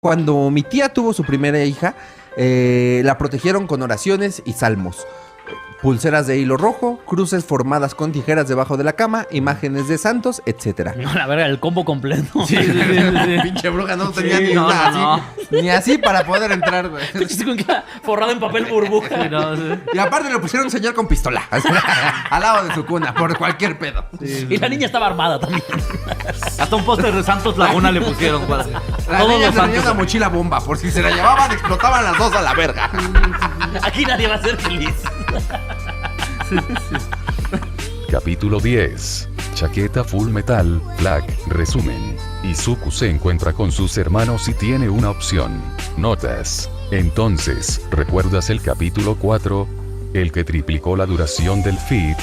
Cuando mi tía tuvo su primera hija, la protegieron con oraciones y salmos. Pulseras de hilo rojo, cruces formadas con tijeras debajo de la cama, imágenes de santos, etcétera. No, la verga, el combo completo. Sí. Pinche bruja no tenía ni una así. Ni así para poder entrar, güey. Forrado en papel burbuja. Y aparte le pusieron un señor con pistola al lado de su cuna, por cualquier pedo. Sí. Y la niña estaba armada también. Hasta un póster de Santos Laguna le pusieron, padre. La niña tenía una mochila bomba, por si se la llevaban, explotaban las dos a la verga. Aquí nadie va a ser feliz. Capítulo 10. Chaqueta Full Metal, Black, resumen. Izuku se encuentra con sus hermanos y tiene una opción. Notas. Entonces, ¿recuerdas el capítulo 4? El que triplicó la duración del feed.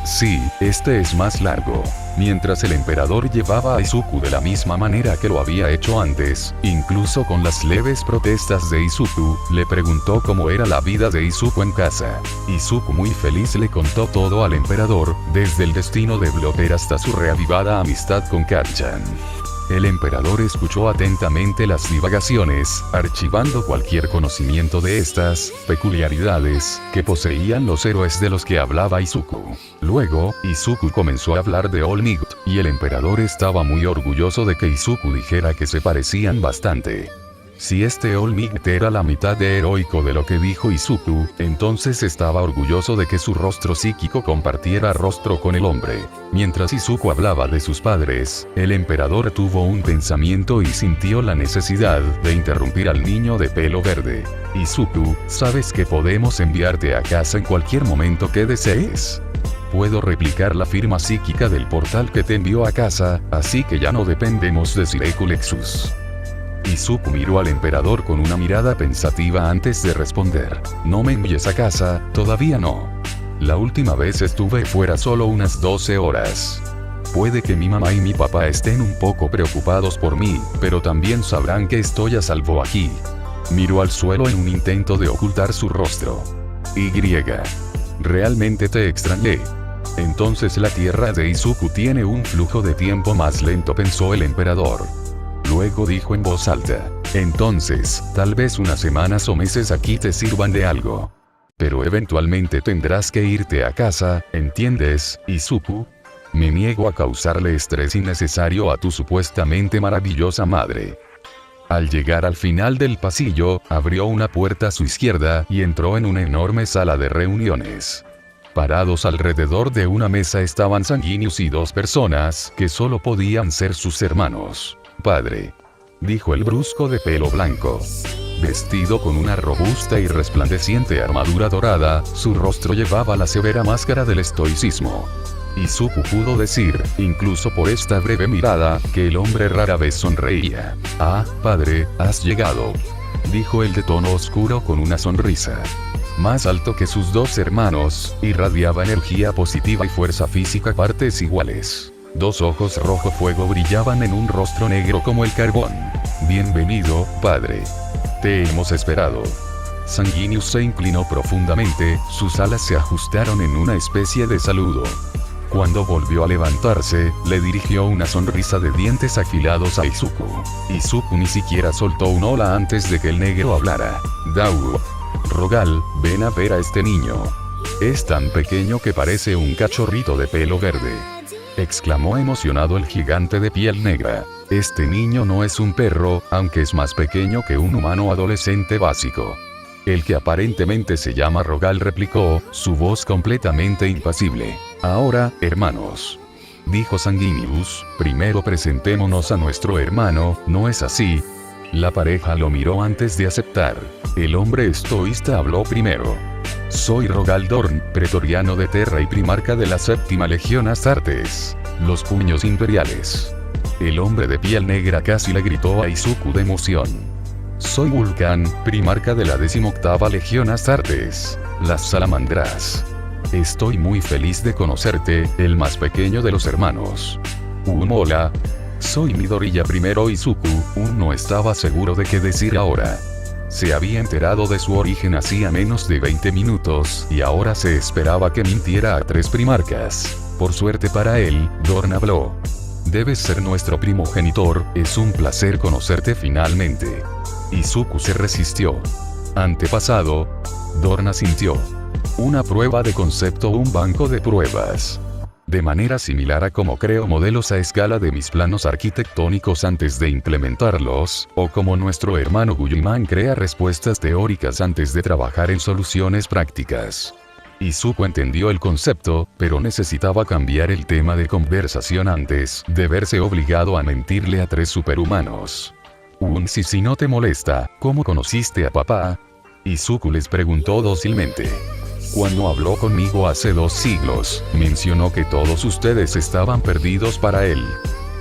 Sí, este es más largo. Mientras el emperador llevaba a Izuku de la misma manera que lo había hecho antes, incluso con las leves protestas de Izuku, le preguntó cómo era la vida de Izuku en casa. Izuku muy feliz le contó todo al emperador, desde el destino de Blooper hasta su reavivada amistad con Kacchan. El emperador escuchó atentamente las divagaciones, archivando cualquier conocimiento de estas peculiaridades que poseían los héroes de los que hablaba Izuku. Luego, Izuku comenzó a hablar de All Might, y el emperador estaba muy orgulloso de que Izuku dijera que se parecían bastante. Si este All Might era la mitad de heroico de lo que dijo Izuku, entonces estaba orgulloso de que su rostro psíquico compartiera rostro con el hombre. Mientras Izuku hablaba de sus padres, el emperador tuvo un pensamiento y sintió la necesidad de interrumpir al niño de pelo verde. Izuku, ¿sabes que podemos enviarte a casa en cualquier momento que desees? Puedo replicar la firma psíquica del portal que te envió a casa, así que ya no dependemos de Sireku Lexus. Izuku miró al emperador con una mirada pensativa antes de responder. No me envíes a casa, todavía no. La última vez estuve fuera solo unas 12 horas. Puede que mi mamá y mi papá estén un poco preocupados por mí, pero también sabrán que estoy a salvo aquí. Miró al suelo en un intento de ocultar su rostro. Y. Realmente te extrañé. Entonces la tierra de Izuku tiene un flujo de tiempo más lento, pensó el emperador. Luego dijo en voz alta, entonces, tal vez unas semanas o meses aquí te sirvan de algo. Pero eventualmente tendrás que irte a casa, ¿entiendes, Izuku? Me niego a causarle estrés innecesario a tu supuestamente maravillosa madre. Al llegar al final del pasillo, abrió una puerta a su izquierda y entró en una enorme sala de reuniones. Parados alrededor de una mesa estaban Sanguinius y dos personas que solo podían ser sus hermanos. Padre, dijo el brusco de pelo blanco. Vestido con una robusta y resplandeciente armadura dorada, su rostro llevaba la severa máscara del estoicismo. Izuku pudo decir, incluso por esta breve mirada, que el hombre rara vez sonreía. Ah, padre, has llegado, dijo el de tono oscuro con una sonrisa. Más alto que sus dos hermanos, irradiaba energía positiva y fuerza física a partes iguales. Dos ojos rojo fuego brillaban en un rostro negro como el carbón. Bienvenido, padre. Te hemos esperado. Sanguinius se inclinó profundamente, sus alas se ajustaron en una especie de saludo. Cuando volvió a levantarse, le dirigió una sonrisa de dientes afilados a Izuku. Izuku ni siquiera soltó un hola antes de que el negro hablara. Dau. Rogal, ven a ver a este niño. Es tan pequeño que parece un cachorrito de pelo verde. Exclamó emocionado el gigante de piel negra. Este niño no es un perro, aunque es más pequeño que un humano adolescente básico. El que aparentemente se llama Rogal replicó, su voz completamente impasible. Ahora, hermanos, dijo Sanguinius, primero presentémonos a nuestro hermano, ¿no es así? La pareja lo miró antes de aceptar. El hombre estoísta habló primero. Soy Rogal Dorn, pretoriano de Terra y primarca de la séptima legión Astartes. Los puños imperiales. El hombre de piel negra casi le gritó a Izuku de emoción. Soy Vulcan, primarca de la 18ª legión Astartes. Las salamandras. Estoy muy feliz de conocerte, el más pequeño de los hermanos. Mola. Soy Midoriya primero. Izuku, no estaba seguro de qué decir ahora. Se había enterado de su origen hacía menos de 20 minutos, y ahora se esperaba que mintiera a 3 primarcas. Por suerte para él, Dorn habló. Debes ser nuestro primogenitor, es un placer conocerte finalmente. Izuku se resistió. Antepasado. Dorn asintió. Una prueba de concepto, un banco de pruebas. De manera similar a como creo modelos a escala de mis planos arquitectónicos antes de implementarlos, o como nuestro hermano Gulliman crea respuestas teóricas antes de trabajar en soluciones prácticas. Izuku entendió el concepto, pero necesitaba cambiar el tema de conversación antes de verse obligado a mentirle a 3 superhumanos. Si no te molesta, ¿cómo conociste a papá? Izuku les preguntó dócilmente. Cuando habló conmigo hace 2 siglos, mencionó que todos ustedes estaban perdidos para él.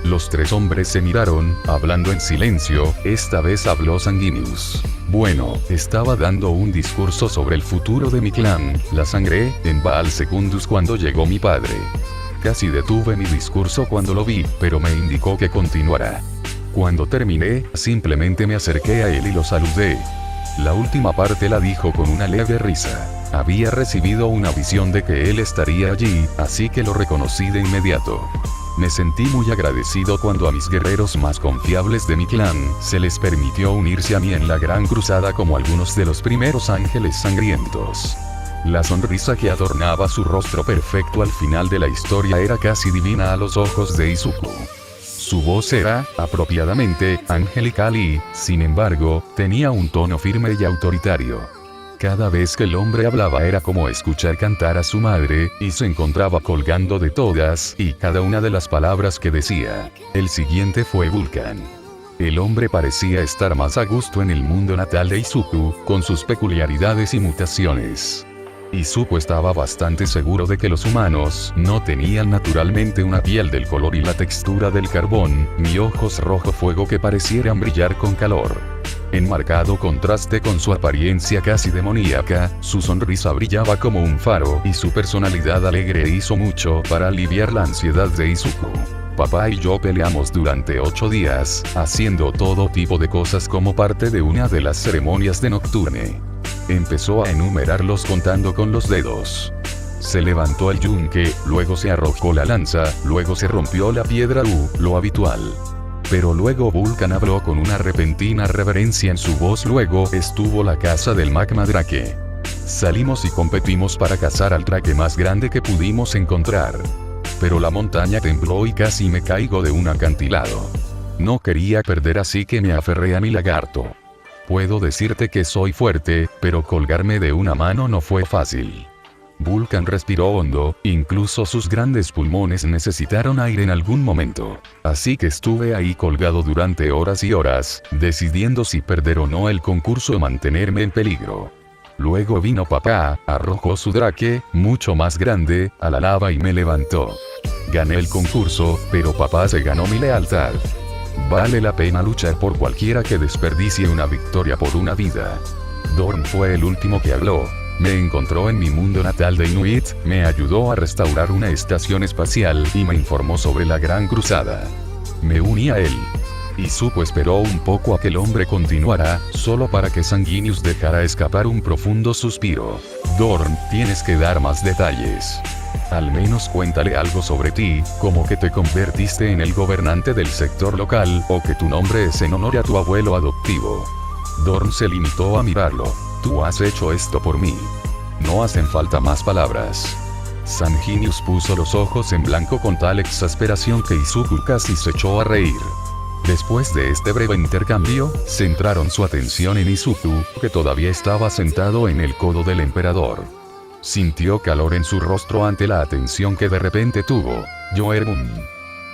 Los 3 hombres se miraron, hablando en silencio. Esta vez habló Sanguinius. Bueno, estaba dando un discurso sobre el futuro de mi clan, la sangre, en Baal Secundus cuando llegó mi padre. Casi detuve mi discurso cuando lo vi, pero me indicó que continuara. Cuando terminé, simplemente me acerqué a él y lo saludé. La última parte la dijo con una leve risa. Había recibido una visión de que él estaría allí, así que lo reconocí de inmediato. Me sentí muy agradecido cuando a mis guerreros más confiables de mi clan se les permitió unirse a mí en la gran cruzada como algunos de los primeros ángeles sangrientos. La sonrisa que adornaba su rostro perfecto al final de la historia era casi divina a los ojos de Izuku. Su voz era, apropiadamente, angelical y, sin embargo, tenía un tono firme y autoritario. Cada vez que el hombre hablaba era como escuchar cantar a su madre, y se encontraba colgando de todas y cada una de las palabras que decía. El siguiente fue Vulcan. El hombre parecía estar más a gusto en el mundo natal de Izuku, con sus peculiaridades y mutaciones. Izuku estaba bastante seguro de que los humanos no tenían naturalmente una piel del color y la textura del carbón, ni ojos rojo fuego que parecieran brillar con calor. En marcado contraste con su apariencia casi demoníaca, su sonrisa brillaba como un faro y su personalidad alegre hizo mucho para aliviar la ansiedad de Izuku. Papá y yo peleamos durante 8 días, haciendo todo tipo de cosas como parte de una de las ceremonias de Nocturne. Empezó a enumerarlos contando con los dedos. Se levantó el yunque, luego se arrojó la lanza, luego se rompió la piedra lo habitual. Pero luego Vulcan habló con una repentina reverencia en su voz. Luego estuvo la caza del magma drake. Salimos y competimos para cazar al drake más grande que pudimos encontrar. Pero la montaña tembló y casi me caigo de un acantilado. No quería perder, así que me aferré a mi lagarto. Puedo decirte que soy fuerte, pero colgarme de una mano no fue fácil. Vulcan respiró hondo, incluso sus grandes pulmones necesitaron aire en algún momento. Así que estuve ahí colgado durante horas y horas, decidiendo si perder o no el concurso o mantenerme en peligro. Luego vino papá, arrojó su drake, mucho más grande, a la lava y me levantó. Gané el concurso, pero papá se ganó mi lealtad. Vale la pena luchar por cualquiera que desperdicie una victoria por una vida. Dorn fue el último que habló. Me encontró en mi mundo natal de Inuit, me ayudó a restaurar una estación espacial y me informó sobre la Gran Cruzada. Me uní a él. Izuku esperó un poco a que el hombre continuara, solo para que Sanguinius dejara escapar un profundo suspiro. Dorn, tienes que dar más detalles. Al menos cuéntale algo sobre ti, como que te convertiste en el gobernante del sector local, o que tu nombre es en honor a tu abuelo adoptivo. Dorn se limitó a mirarlo. Tú has hecho esto por mí. No hacen falta más palabras. Sanguinius puso los ojos en blanco con tal exasperación que Izuku casi se echó a reír. Después de este breve intercambio, centraron su atención en Izuku, que todavía estaba sentado en el codo del emperador. Sintió calor en su rostro ante la atención que de repente tuvo. Yoermun.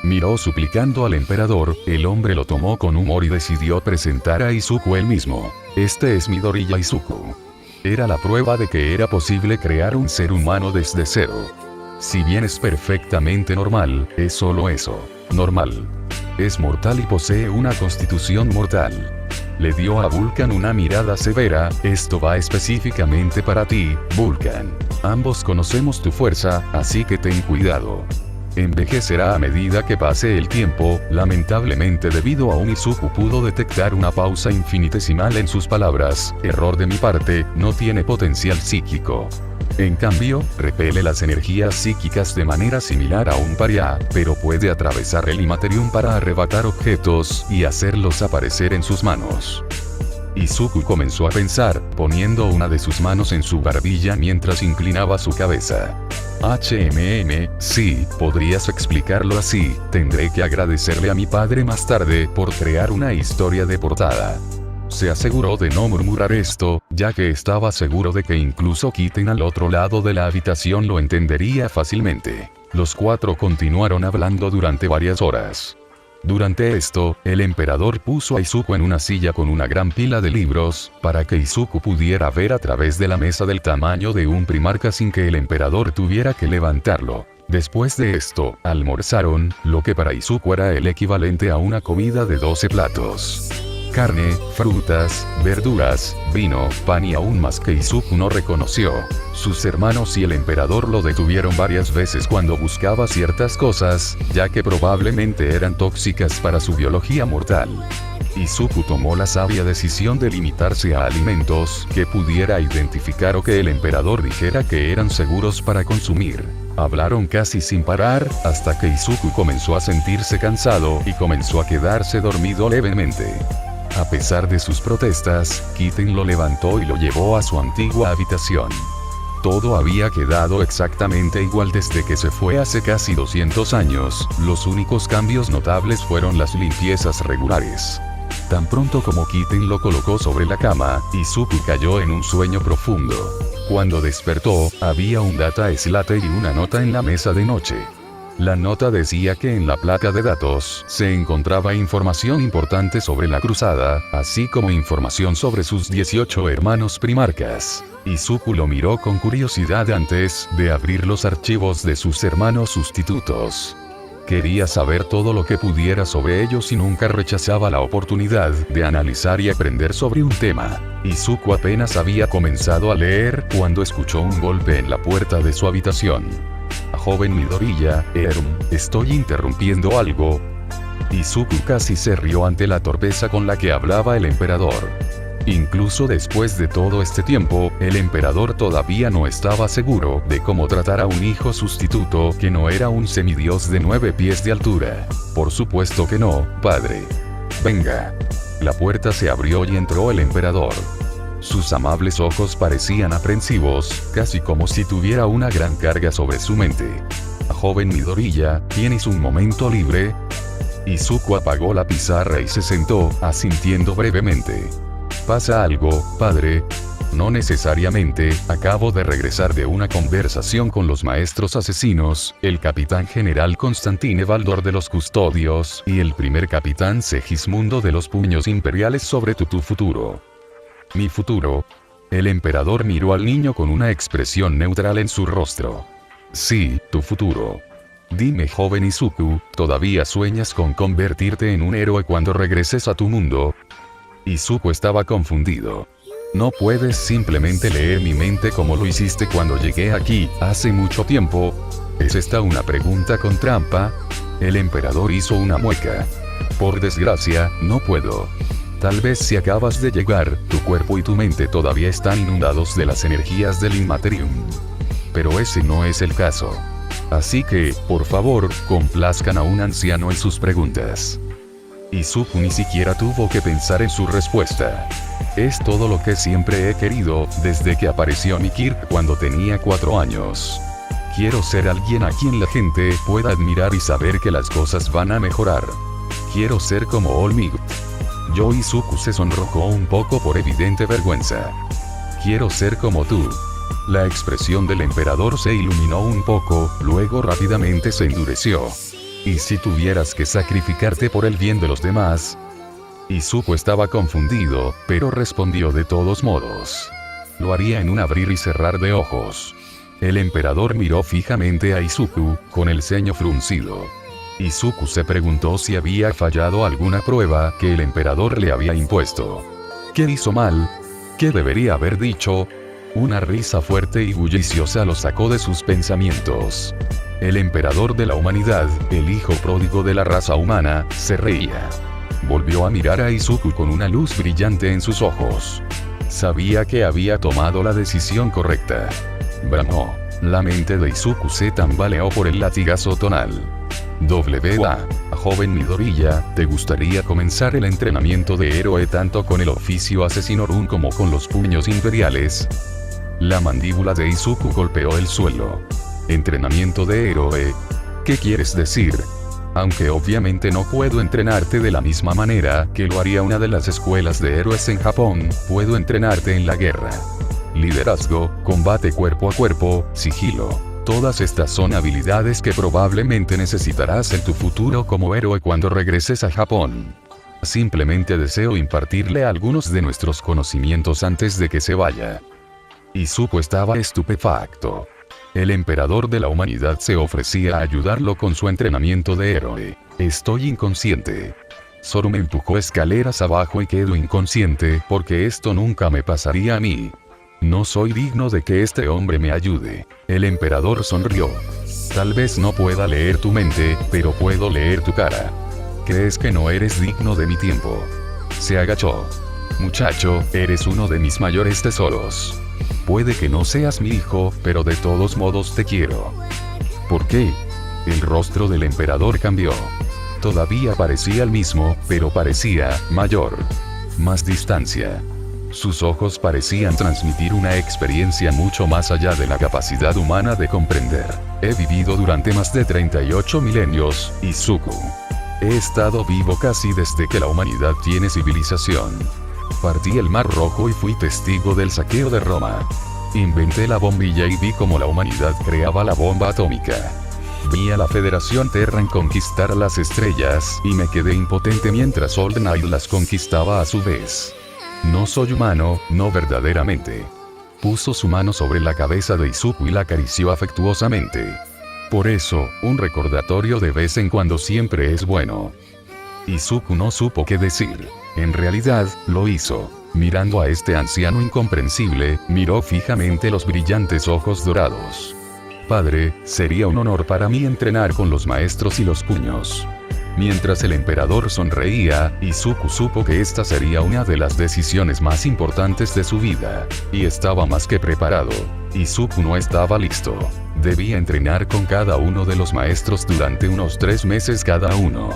Miró suplicando al emperador, el hombre lo tomó con humor y decidió presentar a Izuku él mismo. Este es Midoriya Izuku. Era la prueba de que era posible crear un ser humano desde cero. Si bien es perfectamente normal, es solo eso, normal. Es mortal y posee una constitución mortal. Le dio a Vulcan una mirada severa. Esto va específicamente para ti, Vulcan. Ambos conocemos tu fuerza, así que ten cuidado. Envejecerá a medida que pase el tiempo. Lamentablemente, debido a un Izuku pudo detectar una pausa infinitesimal en sus palabras. Error de mi parte, no tiene potencial psíquico. En cambio, repele las energías psíquicas de manera similar a un paria, pero puede atravesar el Immaterium para arrebatar objetos y hacerlos aparecer en sus manos. Izuku comenzó a pensar, poniendo una de sus manos en su barbilla mientras inclinaba su cabeza. Sí, podrías explicarlo así, tendré que agradecerle a mi padre más tarde por crear una historia de portada. Se aseguró de no murmurar esto, ya que estaba seguro de que incluso Kitten al otro lado de la habitación lo entendería fácilmente. Los cuatro continuaron hablando durante varias horas. Durante esto, el emperador puso a Izuku en una silla con una gran pila de libros, para que Izuku pudiera ver a través de la mesa del tamaño de un primarca sin que el emperador tuviera que levantarlo. Después de esto, almorzaron, lo que para Izuku era el equivalente a una comida de 12 platos. Carne, frutas, verduras, vino, pan y aún más que Izuku no reconoció. Sus hermanos y el emperador lo detuvieron varias veces cuando buscaba ciertas cosas, ya que probablemente eran tóxicas para su biología mortal. Izuku tomó la sabia decisión de limitarse a alimentos que pudiera identificar o que el emperador dijera que eran seguros para consumir. Hablaron casi sin parar, hasta que Izuku comenzó a sentirse cansado y comenzó a quedarse dormido levemente. A pesar de sus protestas, Kitten lo levantó y lo llevó a su antigua habitación. Todo había quedado exactamente igual desde que se fue hace casi 200 años, los únicos cambios notables fueron las limpiezas regulares. Tan pronto como Kitten lo colocó sobre la cama, Izuku cayó en un sueño profundo. Cuando despertó, había un data slate y una nota en la mesa de noche. La nota decía que en la placa de datos se encontraba información importante sobre la cruzada, así como información sobre sus 18 hermanos primarcas. Izuku lo miró con curiosidad antes de abrir los archivos de sus hermanos sustitutos. Quería saber todo lo que pudiera sobre ellos y nunca rechazaba la oportunidad de analizar y aprender sobre un tema. Izuku apenas había comenzado a leer cuando escuchó un golpe en la puerta de su habitación. Joven Midoriya, ¿estoy interrumpiendo algo? Izuku casi se rió ante la torpeza con la que hablaba el emperador. Incluso después de todo este tiempo, el emperador todavía no estaba seguro de cómo tratar a un hijo sustituto que no era un semidios de 9 pies de altura. Por supuesto que no, padre. Venga. La puerta se abrió y entró el emperador. Sus amables ojos parecían aprensivos, casi como si tuviera una gran carga sobre su mente. Joven Midoriya, ¿tienes un momento libre? Izuku apagó la pizarra y se sentó, asintiendo brevemente. ¿Pasa algo, padre? No necesariamente, acabo de regresar de una conversación con los maestros asesinos, el capitán general Constantine Baldor de los Custodios, y el primer capitán Segismundo de los Puños Imperiales sobre tu futuro. ¿Mi futuro? El emperador miró al niño con una expresión neutral en su rostro. Sí, tu futuro. Dime, joven Izuku, ¿todavía sueñas con convertirte en un héroe cuando regreses a tu mundo? Izuku estaba confundido. No puedes simplemente leer mi mente como lo hiciste cuando llegué aquí, hace mucho tiempo. ¿Es esta una pregunta con trampa? El emperador hizo una mueca. Por desgracia, no puedo. Tal vez si acabas de llegar, tu cuerpo y tu mente todavía están inundados de las energías del Immaterium. Pero ese no es el caso. Así que, por favor, complazcan a un anciano en sus preguntas. Izuku ni siquiera tuvo que pensar en su respuesta. Es todo lo que siempre he querido, desde que apareció Mikir cuando tenía 4 años. Quiero ser alguien a quien la gente pueda admirar y saber que las cosas van a mejorar. Quiero ser como All Might. Izuku se sonrojó un poco por evidente vergüenza. Quiero ser como tú. La expresión del emperador se iluminó un poco, luego rápidamente se endureció. ¿Y si tuvieras que sacrificarte por el bien de los demás? Izuku estaba confundido, pero respondió de todos modos. Lo haría en un abrir y cerrar de ojos. El emperador miró fijamente a Izuku, con el ceño fruncido. Izuku se preguntó si había fallado alguna prueba que el emperador le había impuesto. ¿Qué hizo mal? ¿Qué debería haber dicho? Una risa fuerte y bulliciosa lo sacó de sus pensamientos. El emperador de la humanidad, el hijo pródigo de la raza humana, se reía. Volvió a mirar a Izuku con una luz brillante en sus ojos. Sabía que había tomado la decisión correcta. Bramó. La mente de Izuku se tambaleó por el latigazo tonal. Joven Midoriya, ¿te gustaría comenzar el entrenamiento de héroe tanto con el oficio asesino run como con los puños imperiales? La mandíbula de Izuku golpeó el suelo. ¿Entrenamiento de héroe? ¿Qué quieres decir? Aunque obviamente no puedo entrenarte de la misma manera que lo haría una de las escuelas de héroes en Japón, puedo entrenarte en la guerra. Liderazgo, combate cuerpo a cuerpo, sigilo. Todas estas son habilidades que probablemente necesitarás en tu futuro como héroe cuando regreses a Japón. Simplemente deseo impartirle algunos de nuestros conocimientos antes de que se vaya. Izuku estaba estupefacto. El emperador de la humanidad se ofrecía a ayudarlo con su entrenamiento de héroe. Estoy inconsciente. Zoro me empujó escaleras abajo y quedo inconsciente porque esto nunca me pasaría a mí. No soy digno de que este hombre me ayude. El emperador sonrió. Tal vez no pueda leer tu mente, pero puedo leer tu cara. ¿Crees que no eres digno de mi tiempo? Se agachó. Muchacho, eres uno de mis mayores tesoros. Puede que no seas mi hijo, pero de todos modos te quiero. ¿Por qué? El rostro del emperador cambió. Todavía parecía el mismo, pero parecía mayor. Más distancia. Sus ojos parecían transmitir una experiencia mucho más allá de la capacidad humana de comprender. He vivido durante más de 38 milenios, Izuku. He estado vivo casi desde que la humanidad tiene civilización. Partí el Mar Rojo y fui testigo del saqueo de Roma. Inventé la bombilla y vi cómo la humanidad creaba la bomba atómica. Vi a la Federación Terran conquistar las estrellas y me quedé impotente mientras Old Knight las conquistaba a su vez. No soy humano, no verdaderamente. Puso su mano sobre la cabeza de Izuku y la acarició afectuosamente. Por eso, un recordatorio de vez en cuando siempre es bueno. Izuku no supo qué decir. En realidad, lo hizo. Mirando a este anciano incomprensible, miró fijamente los brillantes ojos dorados. Padre, sería un honor para mí entrenar con los maestros y los puños. Mientras el emperador sonreía, Izuku supo que esta sería una de las decisiones más importantes de su vida. Y estaba más que preparado. Izuku no estaba listo. Debía entrenar con cada uno de los maestros durante unos 3 meses cada uno.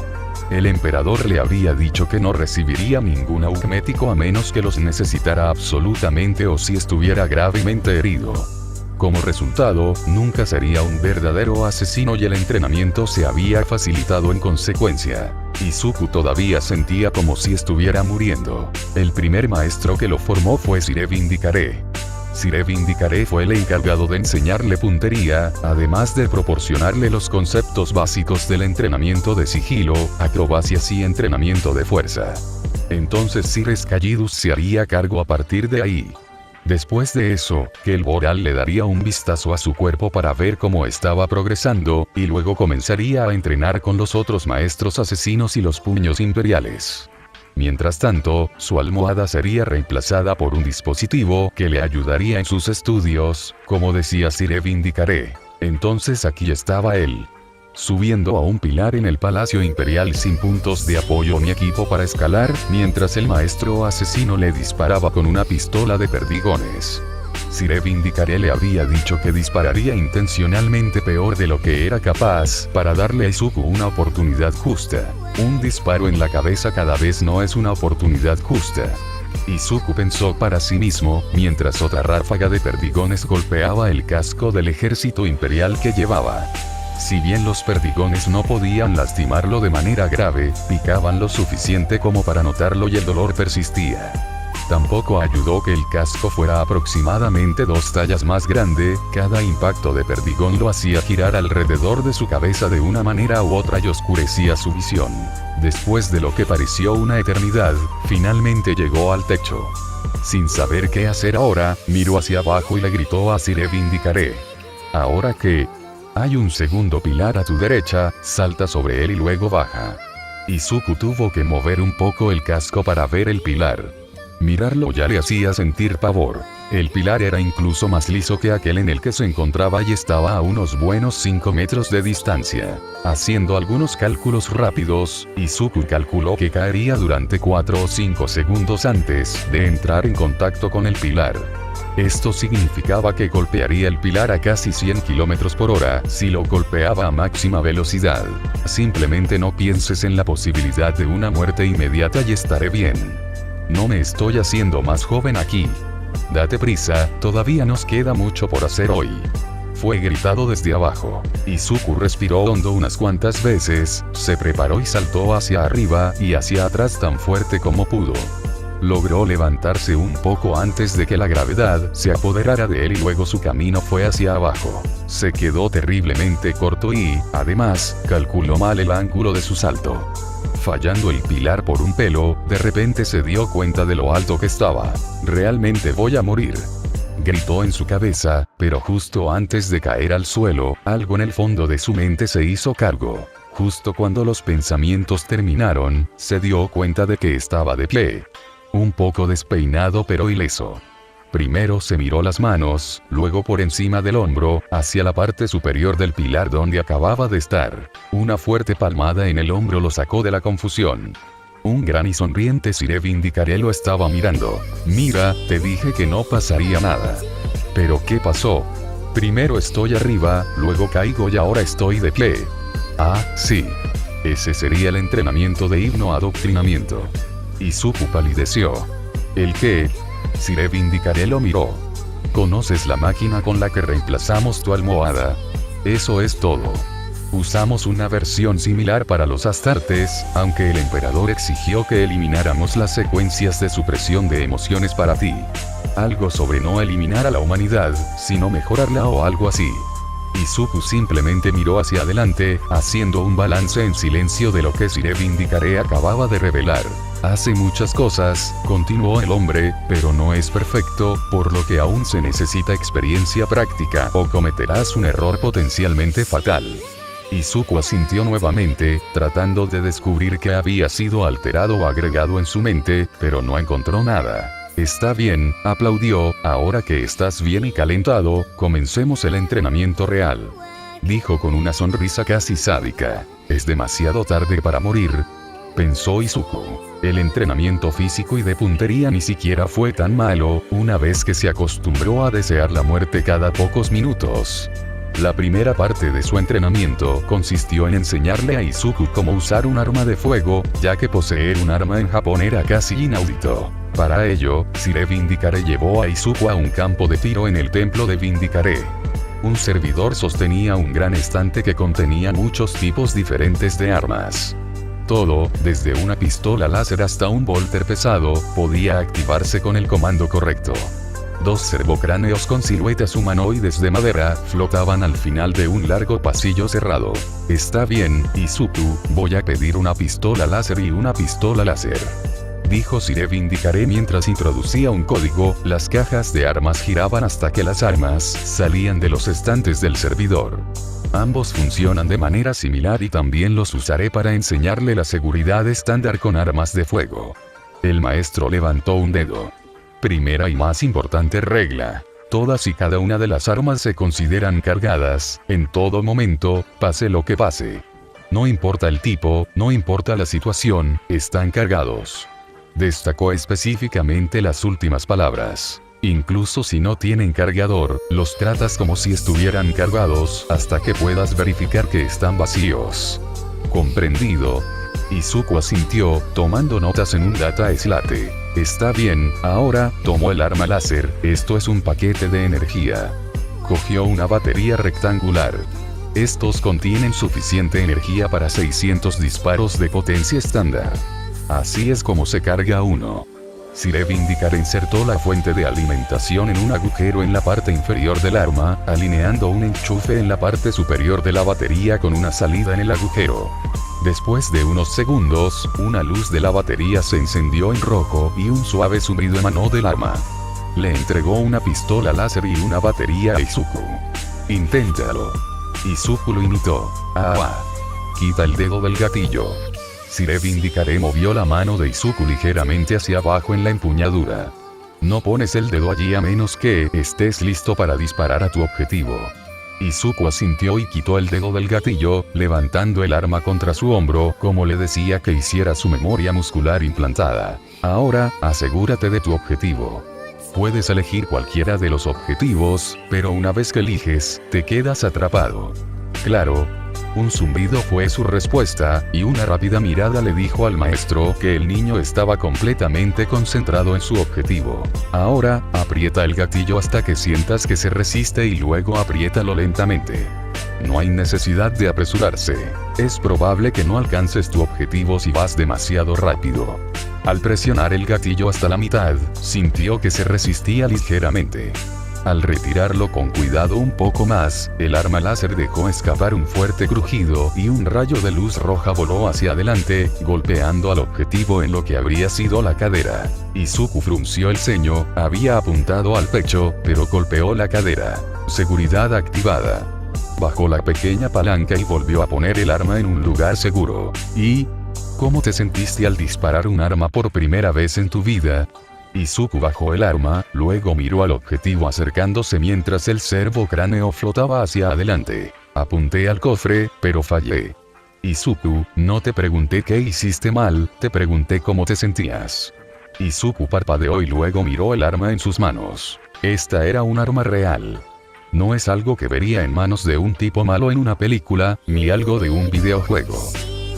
El emperador le había dicho que no recibiría ningún augmético a menos que los necesitara absolutamente o si estuviera gravemente herido. Como resultado, nunca sería un verdadero asesino y el entrenamiento se había facilitado en consecuencia. Izuku todavía sentía como si estuviera muriendo. El primer maestro que lo formó fue Sire Vindicare. Sire Vindicare fue el encargado de enseñarle puntería, además de proporcionarle los conceptos básicos del entrenamiento de sigilo, acrobacias y entrenamiento de fuerza. Entonces Sire Skallidus se haría cargo a partir de ahí. Después de eso, Kel Boral le daría un vistazo a su cuerpo para ver cómo estaba progresando, y luego comenzaría a entrenar con los otros maestros asesinos y los puños imperiales. Mientras tanto, su almohada sería reemplazada por un dispositivo que le ayudaría en sus estudios, como decía Sire Vindicare. Entonces aquí estaba él, subiendo a un pilar en el Palacio Imperial sin puntos de apoyo ni equipo para escalar, mientras el maestro asesino le disparaba con una pistola de perdigones. Sire Vindicare le había dicho que dispararía intencionalmente peor de lo que era capaz, para darle a Izuku una oportunidad justa. Un disparo en la cabeza cada vez no es una oportunidad justa. Izuku pensó para sí mismo, mientras otra ráfaga de perdigones golpeaba el casco del ejército imperial que llevaba. Si bien los perdigones no podían lastimarlo de manera grave, picaban lo suficiente como para notarlo y el dolor persistía. Tampoco ayudó que el casco fuera aproximadamente 2 tallas más grande, cada impacto de perdigón lo hacía girar alrededor de su cabeza de una manera u otra y oscurecía su visión. Después de lo que pareció una eternidad, finalmente llegó al techo. Sin saber qué hacer ahora, miró hacia abajo y le gritó a Sire Vindicare. ¿Ahora qué? Hay un segundo pilar a tu derecha, salta sobre él y luego baja. Izuku tuvo que mover un poco el casco para ver el pilar. Mirarlo ya le hacía sentir pavor. El pilar era incluso más liso que aquel en el que se encontraba y estaba a unos buenos 5 metros de distancia. Haciendo algunos cálculos rápidos, Izuku calculó que caería durante 4 o 5 segundos antes de entrar en contacto con el pilar. Esto significaba que golpearía el pilar a casi 100 km por hora si lo golpeaba a máxima velocidad. Simplemente no pienses en la posibilidad de una muerte inmediata y estaré bien. No me estoy haciendo más joven aquí. Date prisa, todavía nos queda mucho por hacer hoy. Fue gritado desde abajo. Izuku respiró hondo unas cuantas veces, se preparó y saltó hacia arriba y hacia atrás tan fuerte como pudo. Logró levantarse un poco antes de que la gravedad se apoderara de él y luego su camino fue hacia abajo. Se quedó terriblemente corto y, además, calculó mal el ángulo de su salto. Fallando el pilar por un pelo, de repente se dio cuenta de lo alto que estaba. «Realmente voy a morir», gritó en su cabeza, pero justo antes de caer al suelo, algo en el fondo de su mente se hizo cargo. Justo cuando los pensamientos terminaron, se dio cuenta de que estaba de pie. Un poco despeinado pero ileso. Primero se miró las manos, luego por encima del hombro, hacia la parte superior del pilar donde acababa de estar. Una fuerte palmada en el hombro lo sacó de la confusión. Un gran y sonriente Sire Vindicaré lo estaba mirando. «Mira, te dije que no pasaría nada». «¿Pero qué pasó?» «Primero estoy arriba, luego caigo y ahora estoy de pie». «Ah, sí. Ese sería el entrenamiento de hipnoadoctrinamiento». Izuku palideció. ¿El qué? Sire Vindicaré lo miró. ¿Conoces la máquina con la que reemplazamos tu almohada? Eso es todo. Usamos una versión similar para los Astartes, aunque el emperador exigió que elimináramos las secuencias de supresión de emociones para ti. Algo sobre no eliminar a la humanidad, sino mejorarla o algo así. Izuku simplemente miró hacia adelante, haciendo un balance en silencio de lo que Sire Vindicaré acababa de revelar. Hace muchas cosas, continuó el hombre, pero no es perfecto, por lo que aún se necesita experiencia práctica o cometerás un error potencialmente fatal. Izuku asintió nuevamente, tratando de descubrir qué había sido alterado o agregado en su mente, pero no encontró nada. «Está bien», aplaudió, «ahora que estás bien y calentado, comencemos el entrenamiento real», dijo con una sonrisa casi sádica. «Es demasiado tarde para morir», pensó Izuku. El entrenamiento físico y de puntería ni siquiera fue tan malo, una vez que se acostumbró a desear la muerte cada pocos minutos. La primera parte de su entrenamiento consistió en enseñarle a Izuku cómo usar un arma de fuego, ya que poseer un arma en Japón era casi inaudito. Para ello, Sire Vindicaré llevó a Izuku a un campo de tiro en el templo de Vindicaré. Un servidor sostenía un gran estante que contenía muchos tipos diferentes de armas. Todo, desde una pistola láser hasta un volter pesado, podía activarse con el comando correcto. 2 servocráneos con siluetas humanoides de madera flotaban al final de un largo pasillo cerrado. «Está bien, Izuku, voy a pedir una pistola láser y una pistola láser», dijo Sire Vindicaré mientras introducía un código. Las cajas de armas giraban hasta que las armas salían de los estantes del servidor. Ambos funcionan de manera similar y también los usaré para enseñarle la seguridad estándar con armas de fuego. El maestro levantó un dedo. Primera y más importante regla. Todas y cada una de las armas se consideran cargadas, en todo momento, pase lo que pase. No importa el tipo, no importa la situación, están cargados. Destacó específicamente las últimas palabras. Incluso si no tienen cargador, los tratas como si estuvieran cargados, hasta que puedas verificar que están vacíos. ¿Comprendido? Izuku asintió, tomando notas en un data slate. Está bien, ahora, tomó el arma láser, esto es un paquete de energía. Cogió una batería rectangular. Estos contienen suficiente energía para 600 disparos de potencia estándar. Así es como se carga uno. Sire Vindicaré insertó la fuente de alimentación en un agujero en la parte inferior del arma, alineando un enchufe en la parte superior de la batería con una salida en el agujero. Después de unos segundos, una luz de la batería se encendió en rojo y un suave zumbido emanó del arma. Le entregó una pistola láser y una batería a Izuku. «Inténtalo». Izuku lo imitó. «Ah. Quita el dedo del gatillo». Sire Vindicaré movió la mano de Izuku ligeramente hacia abajo en la empuñadura. No pones el dedo allí a menos que estés listo para disparar a tu objetivo. Izuku asintió y quitó el dedo del gatillo, levantando el arma contra su hombro, como le decía que hiciera su memoria muscular implantada. Ahora, asegúrate de tu objetivo. Puedes elegir cualquiera de los objetivos, pero una vez que eliges, te quedas atrapado. Claro. Un zumbido fue su respuesta, y una rápida mirada le dijo al maestro que el niño estaba completamente concentrado en su objetivo. Ahora, aprieta el gatillo hasta que sientas que se resiste y luego apriétalo lentamente. No hay necesidad de apresurarse. Es probable que no alcances tu objetivo si vas demasiado rápido. Al presionar el gatillo hasta la mitad, sintió que se resistía ligeramente. Al retirarlo con cuidado un poco más, el arma láser dejó escapar un fuerte crujido y un rayo de luz roja voló hacia adelante, golpeando al objetivo en lo que habría sido la cadera. Izuku frunció el ceño, había apuntado al pecho, pero golpeó la cadera. Seguridad activada. Bajó la pequeña palanca y volvió a poner el arma en un lugar seguro. ¿Y cómo te sentiste al disparar un arma por primera vez en tu vida? Izuku bajó el arma, luego miró al objetivo acercándose mientras el cervo cráneo flotaba hacia adelante. Apunté al cofre, pero fallé. Izuku, no te pregunté qué hiciste mal, te pregunté cómo te sentías. Izuku parpadeó y luego miró el arma en sus manos. Esta era un arma real. No es algo que vería en manos de un tipo malo en una película, ni algo de un videojuego.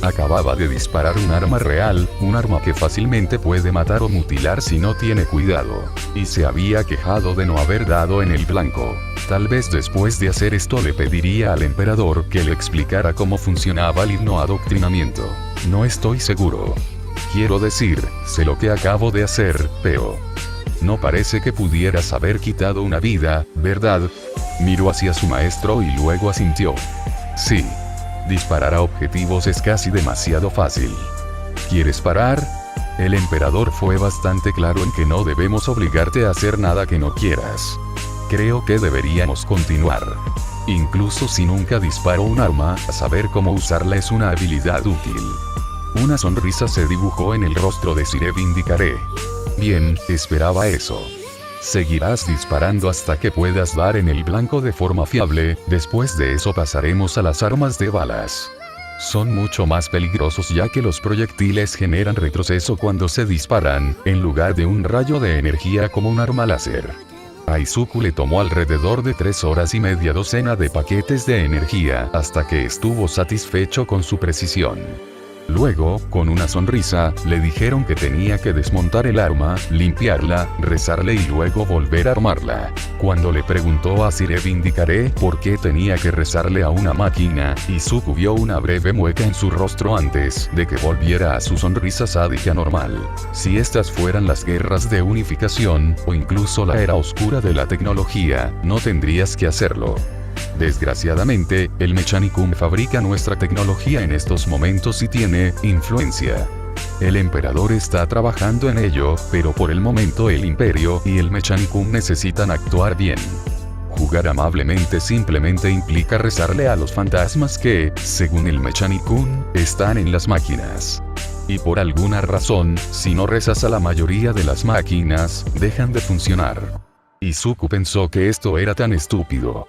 Acababa de disparar un arma real, un arma que fácilmente puede matar o mutilar si no tiene cuidado. Y se había quejado de no haber dado en el blanco. Tal vez después de hacer esto le pediría al emperador que le explicara cómo funcionaba el adoctrinamiento. No estoy seguro. Quiero decir, sé lo que acabo de hacer, pero no parece que pudieras haber quitado una vida, ¿verdad? Miró hacia su maestro y luego asintió. Sí. Disparar a objetivos es casi demasiado fácil. ¿Quieres parar? El emperador fue bastante claro en que no debemos obligarte a hacer nada que no quieras. Creo que deberíamos continuar. Incluso si nunca disparo un arma, saber cómo usarla es una habilidad útil. Una sonrisa se dibujó en el rostro de Sire Vindicaré. Bien, esperaba eso. Seguirás disparando hasta que puedas dar en el blanco de forma fiable, después de eso pasaremos a las armas de balas. Son mucho más peligrosos ya que los proyectiles generan retroceso cuando se disparan, en lugar de un rayo de energía como un arma láser. A Izuku le tomó alrededor de 3 horas y media docena de paquetes de energía hasta que estuvo satisfecho con su precisión. Luego, con una sonrisa, le dijeron que tenía que desmontar el arma, limpiarla, rezarle y luego volver a armarla. Cuando le preguntó a Sire Vindicaré por qué tenía que rezarle a una máquina, Izuku vio una breve mueca en su rostro antes de que volviera a su sonrisa sádica normal. Si estas fueran las guerras de unificación, o incluso la era oscura de la tecnología, no tendrías que hacerlo. Desgraciadamente, el Mechanicum fabrica nuestra tecnología en estos momentos y tiene influencia. El emperador está trabajando en ello, pero por el momento el imperio y el Mechanicum necesitan actuar bien. Jugar amablemente simplemente implica rezarle a los fantasmas que, según el Mechanicum, están en las máquinas. Y por alguna razón, si no rezas a la mayoría de las máquinas, dejan de funcionar. Izuku pensó que esto era tan estúpido.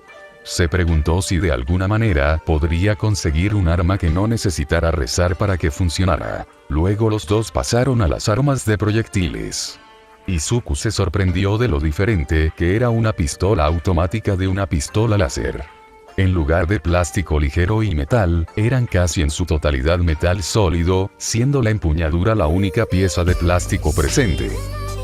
Se preguntó si de alguna manera podría conseguir un arma que no necesitara rezar para que funcionara. Luego los dos pasaron a las armas de proyectiles. Izuku se sorprendió de lo diferente que era una pistola automática de una pistola láser. En lugar de plástico ligero y metal, eran casi en su totalidad metal sólido, siendo la empuñadura la única pieza de plástico presente.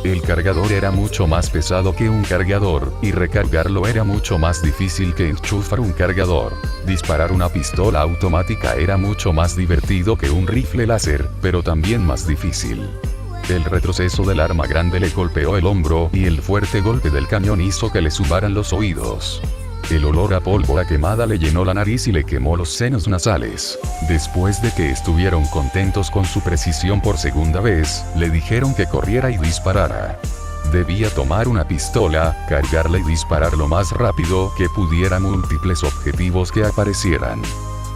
El cargador era mucho más pesado que un cargador, y recargarlo era mucho más difícil que enchufar un cargador. Disparar una pistola automática era mucho más divertido que un rifle láser, pero también más difícil. El retroceso del arma grande le golpeó el hombro y el fuerte golpe del cañón hizo que le subaran los oídos. El olor a pólvora quemada le llenó la nariz y le quemó los senos nasales. Después de que estuvieron contentos con su precisión por segunda vez, le dijeron que corriera y disparara. Debía tomar una pistola, cargarla y disparar lo más rápido que pudiera a múltiples objetivos que aparecieran.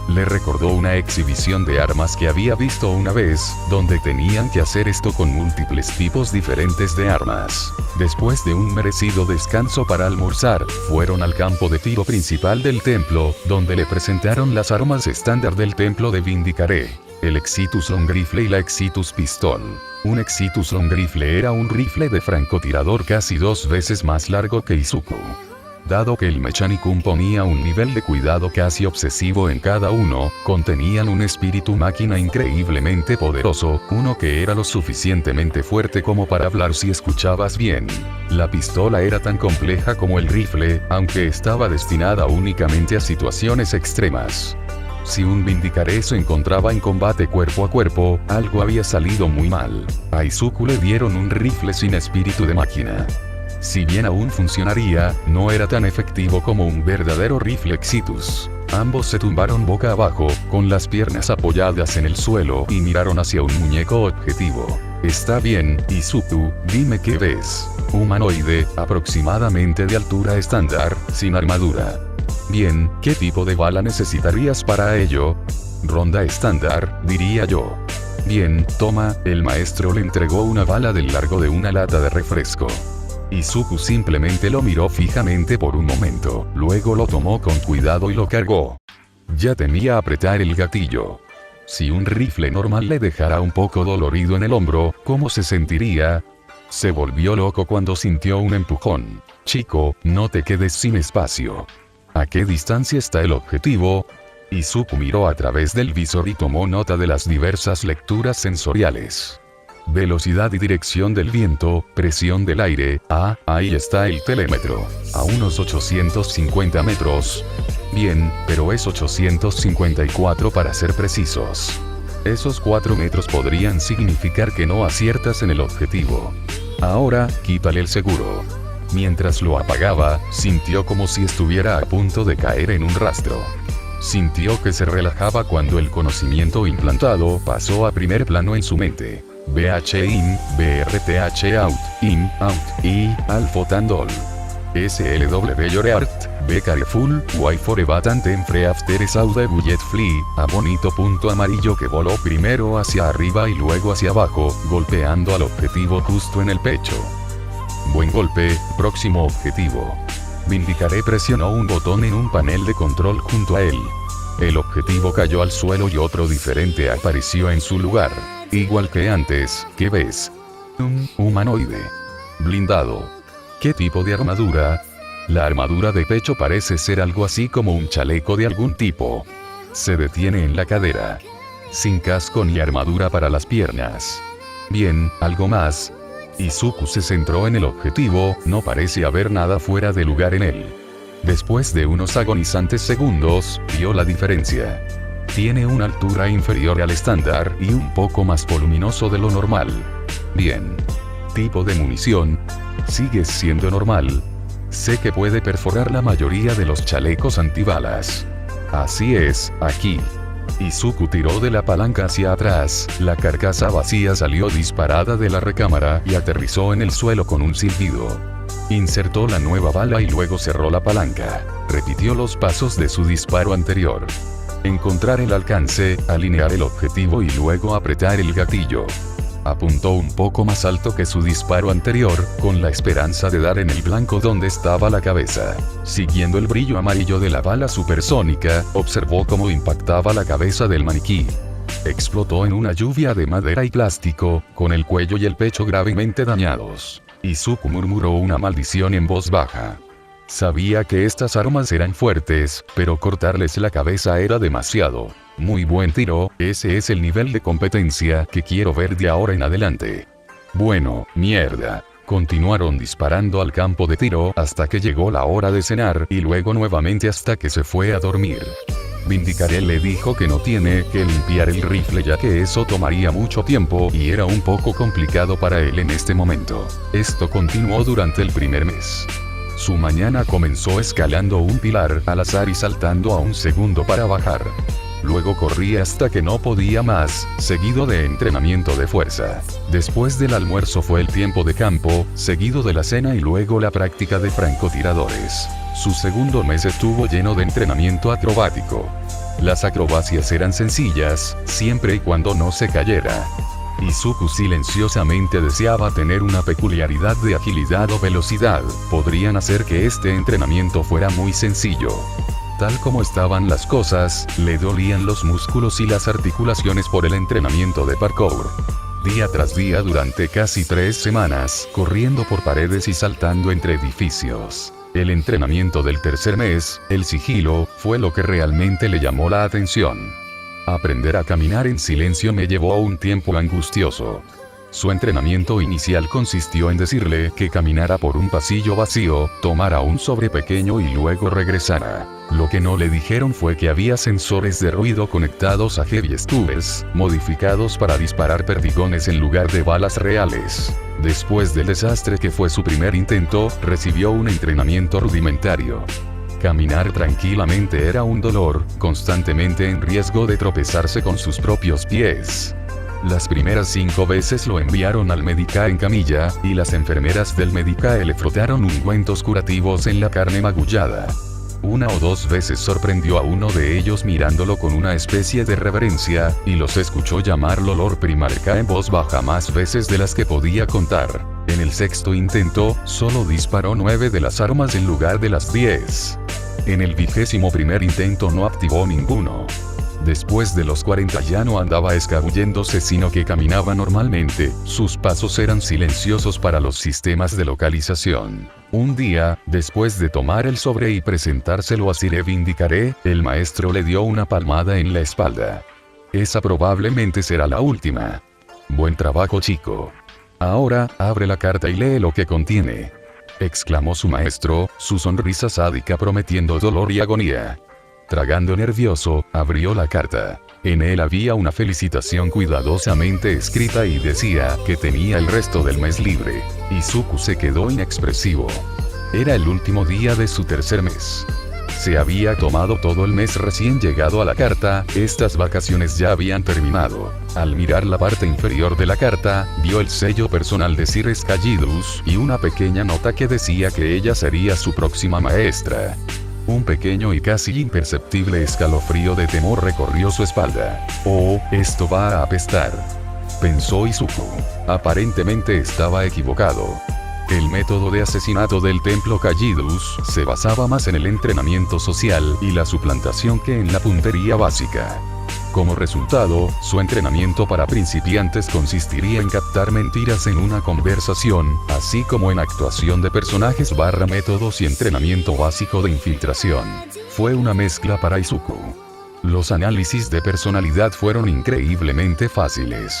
Le recordó una exhibición de armas que había visto una vez, donde tenían que hacer esto con múltiples tipos diferentes de armas. Después de un merecido descanso para almorzar, fueron al campo de tiro principal del templo, donde le presentaron las armas estándar del templo de Vindicaré: el Exitus Long Rifle y la Exitus Pistol. Un Exitus Long Rifle era un rifle de francotirador casi 2 veces más largo que Izuku. Dado que el Mechanicum ponía un nivel de cuidado casi obsesivo en cada uno, contenían un espíritu máquina increíblemente poderoso, uno que era lo suficientemente fuerte como para hablar si escuchabas bien. La pistola era tan compleja como el rifle, aunque estaba destinada únicamente a situaciones extremas. Si un Vindicaré se encontraba en combate cuerpo a cuerpo, algo había salido muy mal. A Izuku le dieron un rifle sin espíritu de máquina. Si bien aún funcionaría, no era tan efectivo como un verdadero rifle Exitus. Ambos se tumbaron boca abajo, con las piernas apoyadas en el suelo y miraron hacia un muñeco objetivo. Está bien, Izuku, dime qué ves. Humanoide, aproximadamente de altura estándar, sin armadura. Bien, ¿qué tipo de bala necesitarías para ello? Ronda estándar, diría yo. Bien, toma, el maestro le entregó una bala del largo de una lata de refresco. Izuku simplemente lo miró fijamente por un momento, luego lo tomó con cuidado y lo cargó. Ya temía apretar el gatillo. Si un rifle normal le dejara un poco dolorido en el hombro, ¿cómo se sentiría? Se volvió loco cuando sintió un empujón. Chico, no te quedes sin espacio. ¿A qué distancia está el objetivo? Izuku miró a través del visor y tomó nota de las diversas lecturas sensoriales. Velocidad y dirección del viento, presión del aire, ahí está el telémetro. A unos 850 metros. Bien, pero es 854 para ser precisos. Esos 4 metros podrían significar que no aciertas en el objetivo. Ahora, quítale el seguro. Mientras lo apagaba, sintió como si estuviera a punto de caer en un rastro. Sintió que se relajaba cuando el conocimiento implantado pasó a primer plano en su mente. BH in, BRTH out, in, out, y, alfotandol. SLW Yoreart, B careful, Y for evatant enfre after saude bullet flee, a bonito punto amarillo que voló primero hacia arriba y luego hacia abajo, golpeando al objetivo justo en el pecho. Buen golpe, próximo objetivo. Vindicaré presionó un botón en un panel de control junto a él. El objetivo cayó al suelo y otro diferente apareció en su lugar. Igual que antes, ¿qué ves? Un humanoide. Blindado. ¿Qué tipo de armadura? La armadura de pecho parece ser algo así como un chaleco de algún tipo. Se detiene en la cadera. Sin casco ni armadura para las piernas. Bien, algo más. Izuku se centró en el objetivo, no parece haber nada fuera de lugar en él. Después de unos agonizantes segundos, vio la diferencia. Tiene una altura inferior al estándar y un poco más voluminoso de lo normal. Bien. Tipo de munición. Sigue siendo normal. Sé que puede perforar la mayoría de los chalecos antibalas. Así es, aquí. Izuku tiró de la palanca hacia atrás, la carcasa vacía salió disparada de la recámara y aterrizó en el suelo con un silbido. Insertó la nueva bala y luego cerró la palanca. Repitió los pasos de su disparo anterior. Encontrar el alcance, alinear el objetivo y luego apretar el gatillo. Apuntó un poco más alto que su disparo anterior, con la esperanza de dar en el blanco donde estaba la cabeza. Siguiendo el brillo amarillo de la bala supersónica, observó cómo impactaba la cabeza del maniquí. Explotó en una lluvia de madera y plástico, con el cuello y el pecho gravemente dañados. Izuku murmuró una maldición en voz baja. Sabía que estas armas eran fuertes, pero cortarles la cabeza era demasiado. Muy buen tiro, ese es el nivel de competencia que quiero ver de ahora en adelante. Bueno, mierda. Continuaron disparando al campo de tiro hasta que llegó la hora de cenar y luego nuevamente hasta que se fue a dormir. Vindicaré le dijo que no tiene que limpiar el rifle ya que eso tomaría mucho tiempo y era un poco complicado para él en este momento. Esto continuó durante el primer mes. Su mañana comenzó escalando un pilar al azar y saltando a un segundo para bajar. Luego corría hasta que no podía más, seguido de entrenamiento de fuerza. Después del almuerzo fue el tiempo de campo, seguido de la cena y luego la práctica de francotiradores. Su segundo mes estuvo lleno de entrenamiento acrobático. Las acrobacias eran sencillas, siempre y cuando no se cayera. Izuku silenciosamente deseaba tener una peculiaridad de agilidad o velocidad, podrían hacer que este entrenamiento fuera muy sencillo. Tal como estaban las cosas, le dolían los músculos y las articulaciones por el entrenamiento de parkour. Día tras día durante casi 3 semanas, corriendo por paredes y saltando entre edificios. El entrenamiento del tercer mes, el sigilo, fue lo que realmente le llamó la atención. Aprender a caminar en silencio me llevó a un tiempo angustioso. Su entrenamiento inicial consistió en decirle que caminara por un pasillo vacío, tomara un sobre pequeño y luego regresara. Lo que no le dijeron fue que había sensores de ruido conectados a heavy tubes, modificados para disparar perdigones en lugar de balas reales. Después del desastre que fue su primer intento, recibió un entrenamiento rudimentario. Caminar tranquilamente era un dolor, constantemente en riesgo de tropezarse con sus propios pies. Las primeras 5 veces lo enviaron al Medicae en camilla, y las enfermeras del Medicae le frotaron ungüentos curativos en la carne magullada. 1 o 2 veces sorprendió a uno de ellos mirándolo con una especie de reverencia, y los escuchó llamarlo Lord Primarca en voz baja más veces de las que podía contar. En el 6º intento, solo disparó 9 de las armas en lugar de las 10. En el 21º intento no activó ninguno. Después de los 40 ya no andaba escabulléndose sino que caminaba normalmente, sus pasos eran silenciosos para los sistemas de localización. Un día, después de tomar el sobre y presentárselo a Sire Vindicare, el maestro le dio una palmada en la espalda. Esa probablemente será la última. Buen trabajo, chico. Ahora, abre la carta y lee lo que contiene. Exclamó su maestro, su sonrisa sádica prometiendo dolor y agonía. Tragando nervioso, abrió la carta. En él había una felicitación cuidadosamente escrita y decía que tenía el resto del mes libre. Izuku se quedó inexpresivo. Era el último día de su tercer mes. Se había tomado todo el mes recién llegado a la carta, estas vacaciones ya habían terminado. Al mirar la parte inferior de la carta, vio el sello personal de Sir Escallidus y una pequeña nota que decía que ella sería su próxima maestra. Un pequeño y casi imperceptible escalofrío de temor recorrió su espalda. «Oh, esto va a apestar», pensó Izuku. Aparentemente estaba equivocado. El método de asesinato del templo Callidus se basaba más en el entrenamiento social y la suplantación que en la puntería básica. Como resultado, su entrenamiento para principiantes consistiría en captar mentiras en una conversación, así como en actuación de personajes / métodos y entrenamiento básico de infiltración. Fue una mezcla para Izuku. Los análisis de personalidad fueron increíblemente fáciles.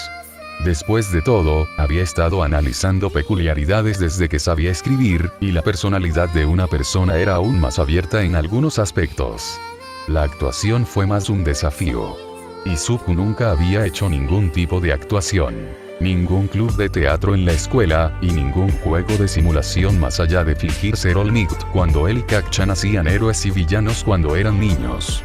Después de todo, había estado analizando peculiaridades desde que sabía escribir, y la personalidad de una persona era aún más abierta en algunos aspectos. La actuación fue más un desafío. Izuku nunca había hecho ningún tipo de actuación, ningún club de teatro en la escuela, y ningún juego de simulación más allá de fingir ser All Might cuando él y Kacchan hacían héroes y villanos cuando eran niños.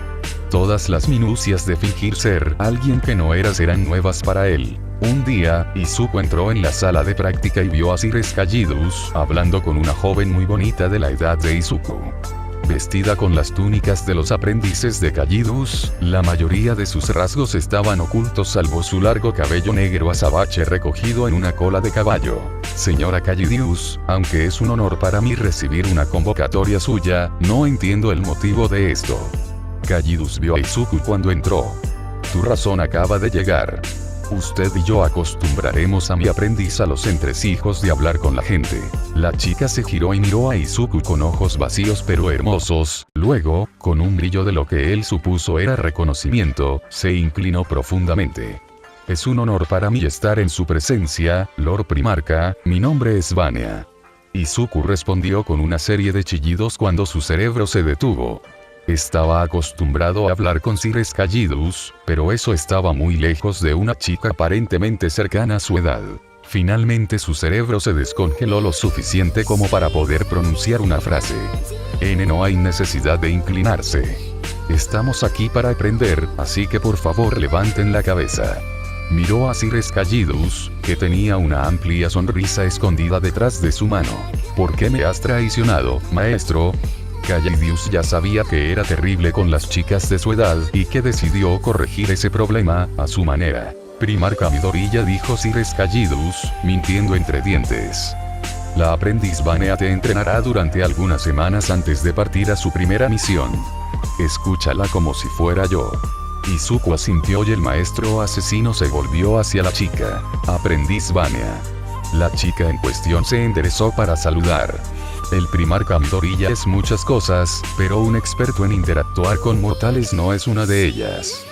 Todas las minucias de fingir ser alguien que no eras eran nuevas para él. Un día, Izuku entró en la sala de práctica y vio a Sir Escallidus hablando con una joven muy bonita de la edad de Izuku. Vestida con las túnicas de los aprendices de Callidus, la mayoría de sus rasgos estaban ocultos salvo su largo cabello negro azabache recogido en una cola de caballo. Señora Callidus, aunque es un honor para mí recibir una convocatoria suya, no entiendo el motivo de esto. Callidus vio a Izuku cuando entró. Tu razón acaba de llegar. Usted y yo acostumbraremos a mi aprendiz a los entresijos de hablar con la gente. La chica se giró y miró a Izuku con ojos vacíos pero hermosos, luego, con un brillo de lo que él supuso era reconocimiento, se inclinó profundamente. Es un honor para mí estar en su presencia, Lord Primarca, mi nombre es Vania. Izuku respondió con una serie de chillidos cuando su cerebro se detuvo. Estaba acostumbrado a hablar con Sir Escallidus, pero eso estaba muy lejos de una chica aparentemente cercana a su edad. Finalmente su cerebro se descongeló lo suficiente como para poder pronunciar una frase. No hay necesidad de inclinarse. Estamos aquí para aprender, así que por favor levanten la cabeza. Miró a Sir Escallidus, que tenía una amplia sonrisa escondida detrás de su mano. ¿Por qué me has traicionado, maestro? Callidius ya sabía que era terrible con las chicas de su edad y que decidió corregir ese problema a su manera. Primarca Midorilla, dijo Sir Callidius, mintiendo entre dientes. La aprendiz Vanea te entrenará durante algunas semanas antes de partir a su primera misión. Escúchala como si fuera yo. Izuku asintió y el maestro asesino se volvió hacia la chica. Aprendiz Vanea. La chica en cuestión se enderezó para saludar. El primarca Midorilla es muchas cosas, pero un experto en interactuar con mortales no es una de ellas.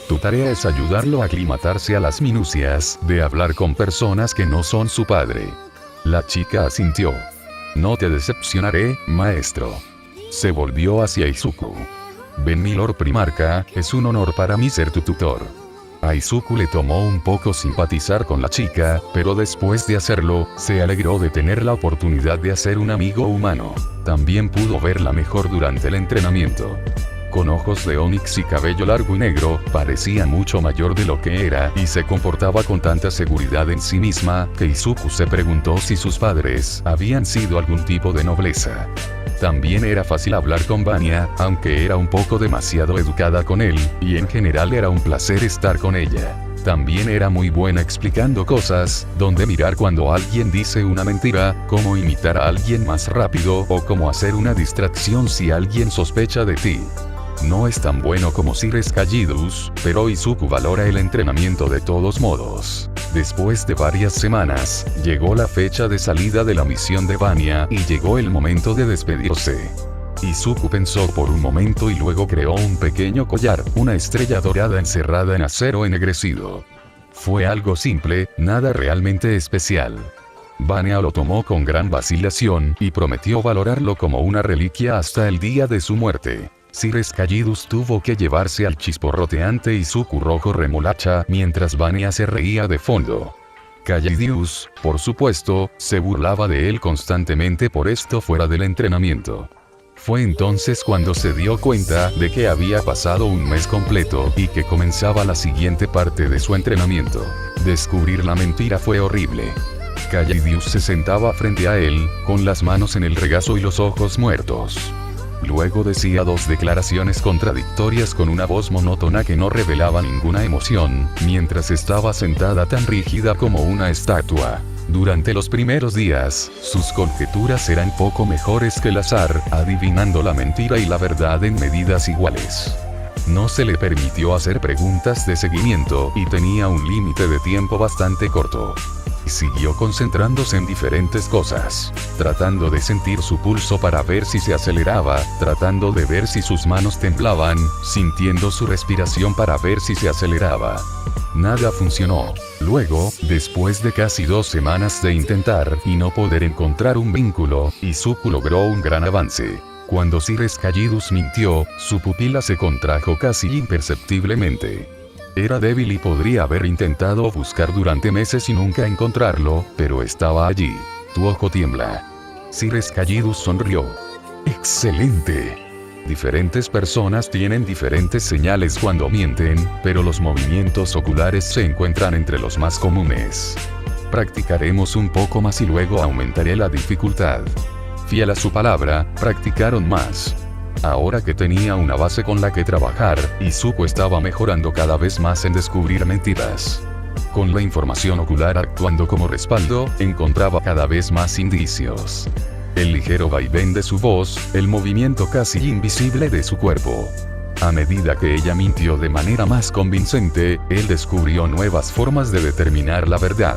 Tu tarea es ayudarlo a aclimatarse a las minucias de hablar con personas que no son su padre. La chica asintió. No te decepcionaré, maestro. Se volvió hacia Izuku. Ven, mi Lord Primarca, es un honor para mí ser tu tutor. A Izuku le tomó un poco simpatizar con la chica, pero después de hacerlo, se alegró de tener la oportunidad de hacer un amigo humano. También pudo verla mejor durante el entrenamiento. Con ojos de onix y cabello largo y negro, parecía mucho mayor de lo que era y se comportaba con tanta seguridad en sí misma, que Izuku se preguntó si sus padres habían sido algún tipo de nobleza. También era fácil hablar con Vania, aunque era un poco demasiado educada con él, y en general era un placer estar con ella. También era muy buena explicando cosas, dónde mirar cuando alguien dice una mentira, cómo imitar a alguien más rápido o cómo hacer una distracción si alguien sospecha de ti. No es tan bueno como Sir Callidius, pero Izuku valora el entrenamiento de todos modos. Después de varias semanas, llegó la fecha de salida de la misión de Vania y llegó el momento de despedirse. Izuku pensó por un momento y luego creó un pequeño collar, una estrella dorada encerrada en acero ennegrecido. Fue algo simple, nada realmente especial. Vania lo tomó con gran vacilación y prometió valorarlo como una reliquia hasta el día de su muerte. Sir Callidius tuvo que llevarse al chisporroteante Izuku rojo remolacha mientras Vania se reía de fondo. Callidius, por supuesto, se burlaba de él constantemente por esto fuera del entrenamiento. Fue entonces cuando se dio cuenta de que había pasado un mes completo y que comenzaba la siguiente parte de su entrenamiento. Descubrir la mentira fue horrible. Callidius se sentaba frente a él, con las manos en el regazo y los ojos muertos. Luego decía dos declaraciones contradictorias con una voz monótona que no revelaba ninguna emoción, mientras estaba sentada tan rígida como una estatua. Durante los primeros días, sus conjeturas eran poco mejores que el azar, adivinando la mentira y la verdad en medidas iguales. No se le permitió hacer preguntas de seguimiento y tenía un límite de tiempo bastante corto. Siguió concentrándose en diferentes cosas, tratando de sentir su pulso para ver si se aceleraba, tratando de ver si sus manos temblaban, sintiendo su respiración para ver si se aceleraba. Nada funcionó. Luego, después de casi 2 semanas de intentar y no poder encontrar un vínculo, Izuku logró un gran avance. Cuando Sir Callidius mintió, su pupila se contrajo casi imperceptiblemente. Era débil y podría haber intentado buscar durante meses y nunca encontrarlo, pero estaba allí. Tu ojo tiembla. Sir Callidius sonrió. ¡Excelente! Diferentes personas tienen diferentes señales cuando mienten, pero los movimientos oculares se encuentran entre los más comunes. Practicaremos un poco más y luego aumentaré la dificultad. Fiel a su palabra, practicaron más. Ahora que tenía una base con la que trabajar, Izuku estaba mejorando cada vez más en descubrir mentiras. Con la información ocular actuando como respaldo, encontraba cada vez más indicios. El ligero vaivén de su voz, el movimiento casi invisible de su cuerpo. A medida que ella mintió de manera más convincente, él descubrió nuevas formas de determinar la verdad.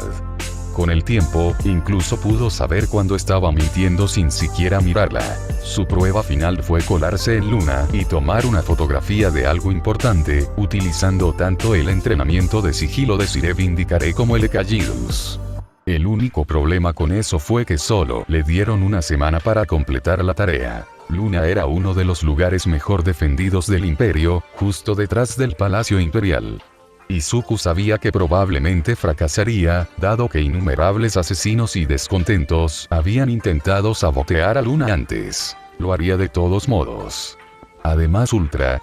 Con el tiempo, incluso pudo saber cuando estaba mintiendo sin siquiera mirarla. Su prueba final fue colarse en Luna y tomar una fotografía de algo importante, utilizando tanto el entrenamiento de sigilo de Sir Vindicaré como el de Callidius. El único problema con eso fue que solo le dieron una semana para completar la tarea. Luna era uno de los lugares mejor defendidos del Imperio, justo detrás del Palacio Imperial. Izuku sabía que probablemente fracasaría, dado que innumerables asesinos y descontentos habían intentado sabotear a Luna antes. Lo haría de todos modos. Además,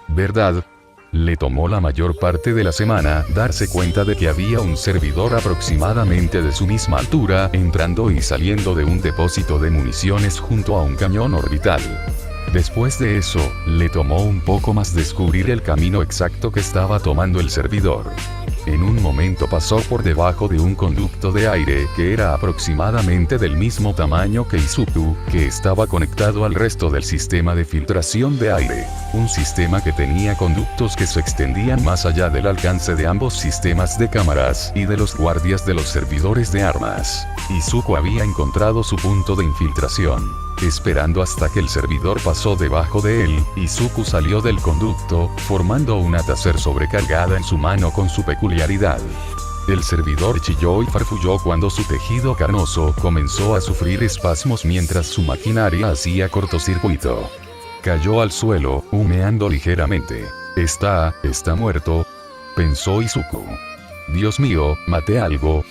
¿verdad? Le tomó la mayor parte de la semana darse cuenta de que había un servidor aproximadamente de su misma altura entrando y saliendo de un depósito de municiones junto a un cañón orbital. Después de eso, le tomó un poco más descubrir el camino exacto que estaba tomando el servidor. En un momento pasó por debajo de un conducto de aire que era aproximadamente del mismo tamaño que Izuku, que estaba conectado al resto del sistema de filtración de aire. Un sistema que tenía conductos que se extendían más allá del alcance de ambos sistemas de cámaras y de los guardias de los servidores de armas. Izuku había encontrado su punto de infiltración. Esperando hasta que el servidor pasó debajo de él, Izuku salió del conducto, formando una taser sobrecargada en su mano con su peculiaridad. El servidor chilló y farfulló cuando su tejido carnoso comenzó a sufrir espasmos mientras su maquinaria hacía cortocircuito. Cayó al suelo, humeando ligeramente. Está muerto, pensó Izuku. Dios mío, maté algo.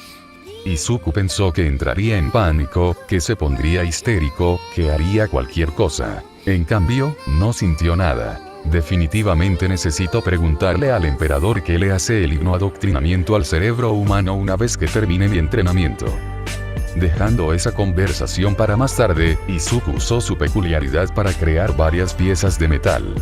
Izuku pensó que entraría en pánico, que se pondría histérico, que haría cualquier cosa. En cambio, no sintió nada. Definitivamente necesito preguntarle al emperador qué le hace el hipnoadoctrinamiento al cerebro humano una vez que termine mi entrenamiento. Dejando esa conversación para más tarde, Izuku usó su peculiaridad para crear varias piezas de metal.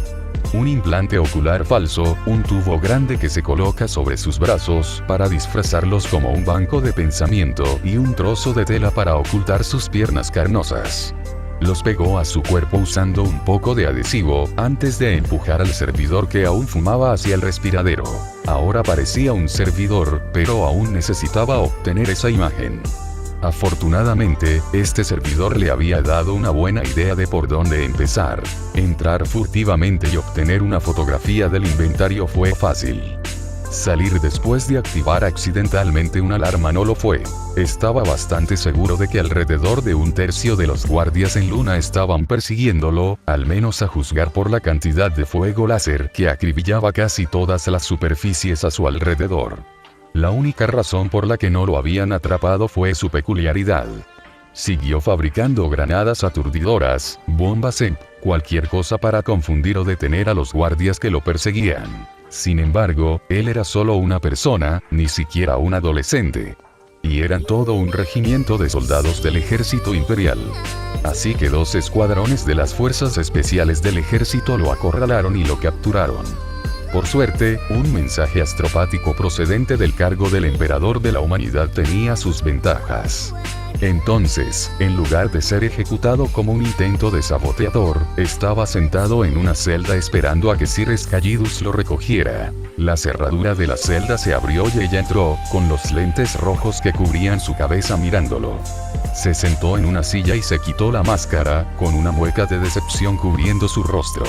Un implante ocular falso, un tubo grande que se coloca sobre sus brazos para disfrazarlos como un banco de pensamiento y un trozo de tela para ocultar sus piernas carnosas. Los pegó a su cuerpo usando un poco de adhesivo antes de empujar al servidor que aún fumaba hacia el respiradero. Ahora parecía un servidor, pero aún necesitaba obtener esa imagen. Afortunadamente, este servidor le había dado una buena idea de por dónde empezar. Entrar furtivamente y obtener una fotografía del inventario fue fácil. Salir después de activar accidentalmente una alarma no lo fue. Estaba bastante seguro de que alrededor de un tercio de los guardias en Luna estaban persiguiéndolo, al menos a juzgar por la cantidad de fuego láser que acribillaba casi todas las superficies a su alrededor. La única razón por la que no lo habían atrapado fue su peculiaridad. Siguió fabricando granadas aturdidoras, bombas cualquier cosa para confundir o detener a los guardias que lo perseguían. Sin embargo, él era solo una persona, ni siquiera un adolescente. Y eran todo un regimiento de soldados del ejército imperial. Así que 2 escuadrones de las fuerzas especiales del ejército lo acorralaron y lo capturaron. Por suerte, un mensaje astropático procedente del cargo del emperador de la humanidad tenía sus ventajas. Entonces, en lugar de ser ejecutado como un intento de saboteador, estaba sentado en una celda esperando a que Sir Skallidus lo recogiera. La cerradura de la celda se abrió y ella entró, con los lentes rojos que cubrían su cabeza mirándolo. Se sentó en una silla y se quitó la máscara, con una mueca de decepción cubriendo su rostro.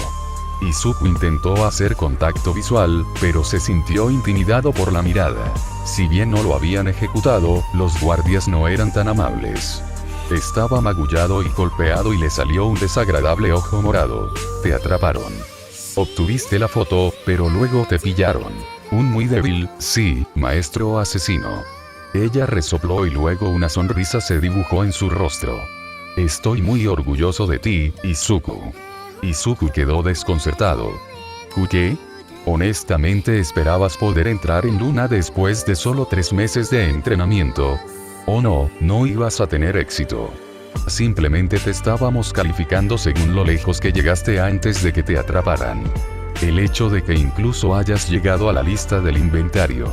Izuku intentó hacer contacto visual, pero se sintió intimidado por la mirada. Si bien no lo habían ejecutado, los guardias no eran tan amables. Estaba magullado y golpeado y le salió un desagradable ojo morado. Te atraparon. Obtuviste la foto, pero luego te pillaron. Un muy débil, sí, maestro asesino. Ella resopló y luego una sonrisa se dibujó en su rostro. Estoy muy orgulloso de ti, Izuku. Izuku quedó desconcertado. ¿Qué? Honestamente esperabas poder entrar en Luna después de solo 3 meses de entrenamiento. Oh no, no ibas a tener éxito. Simplemente te estábamos calificando según lo lejos que llegaste antes de que te atraparan. El hecho de que incluso hayas llegado a la lista del inventario.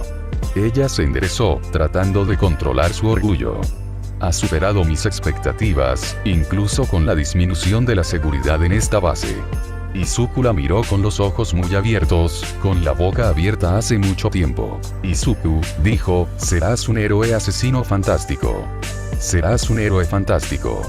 Ella se enderezó, tratando de controlar su orgullo. Has superado mis expectativas, incluso con la disminución de la seguridad en esta base. Izuku la miró con los ojos muy abiertos, con la boca abierta hace mucho tiempo. Izuku, dijo, serás un héroe asesino fantástico. Serás un héroe fantástico.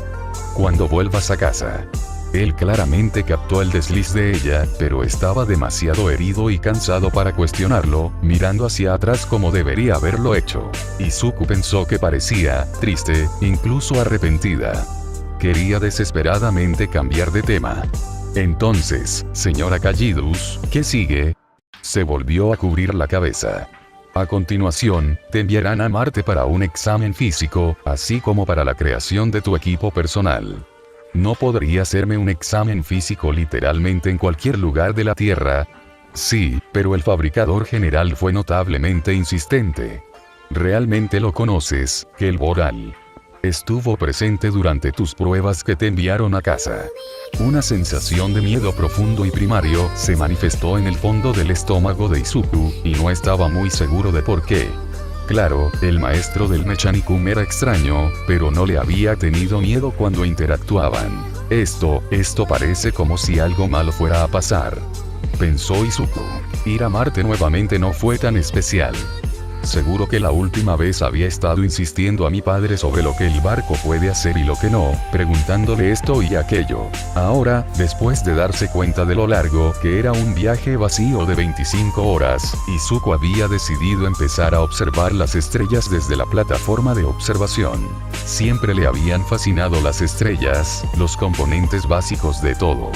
Cuando vuelvas a casa. Él claramente captó el desliz de ella, pero estaba demasiado herido y cansado para cuestionarlo, mirando hacia atrás como debería haberlo hecho. Izuku pensó que parecía triste, incluso arrepentida. Quería desesperadamente cambiar de tema. Entonces, señora Skallidus, ¿qué sigue? Se volvió a cubrir la cabeza. A continuación, te enviarán a Marte para un examen físico, así como para la creación de tu equipo personal. ¿No podría hacerme un examen físico literalmente en cualquier lugar de la Tierra? Sí, pero el fabricador general fue notablemente insistente. ¿Realmente lo conoces, Kel Boral? Estuvo presente durante tus pruebas que te enviaron a casa. Una sensación de miedo profundo y primario se manifestó en el fondo del estómago de Izuku, y no estaba muy seguro de por qué. Claro, el maestro del Mechanicum era extraño, pero no le había tenido miedo cuando interactuaban. Esto parece como si algo malo fuera a pasar. Pensó Izuku. Ir a Marte nuevamente no fue tan especial. Seguro que la última vez había estado insistiendo a mi padre sobre lo que el barco puede hacer y lo que no, preguntándole esto y aquello. Ahora, después de darse cuenta de lo largo que era un viaje vacío de 25 horas, Izuku había decidido empezar a observar las estrellas desde la plataforma de observación. Siempre le habían fascinado las estrellas, los componentes básicos de todo.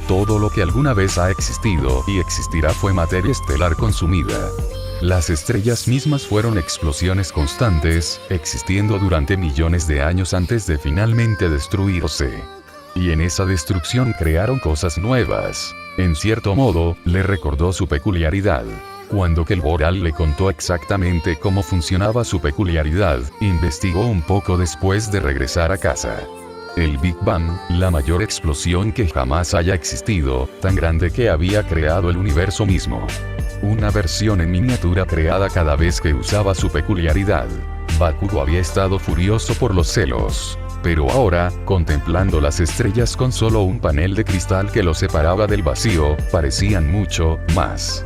Todo lo que alguna vez ha existido y existirá fue materia estelar consumida. Las estrellas mismas fueron explosiones constantes, existiendo durante millones de años antes de finalmente destruirse. Y en esa destrucción crearon cosas nuevas. En cierto modo, le recordó su peculiaridad. Cuando Kelboral le contó exactamente cómo funcionaba su peculiaridad, investigó un poco después de regresar a casa. El Big Bang, la mayor explosión que jamás haya existido, tan grande que había creado el universo mismo. Una versión en miniatura creada cada vez que usaba su peculiaridad. Bakugo había estado furioso por los celos. Pero ahora, contemplando las estrellas con solo un panel de cristal que los separaba del vacío, parecían mucho más.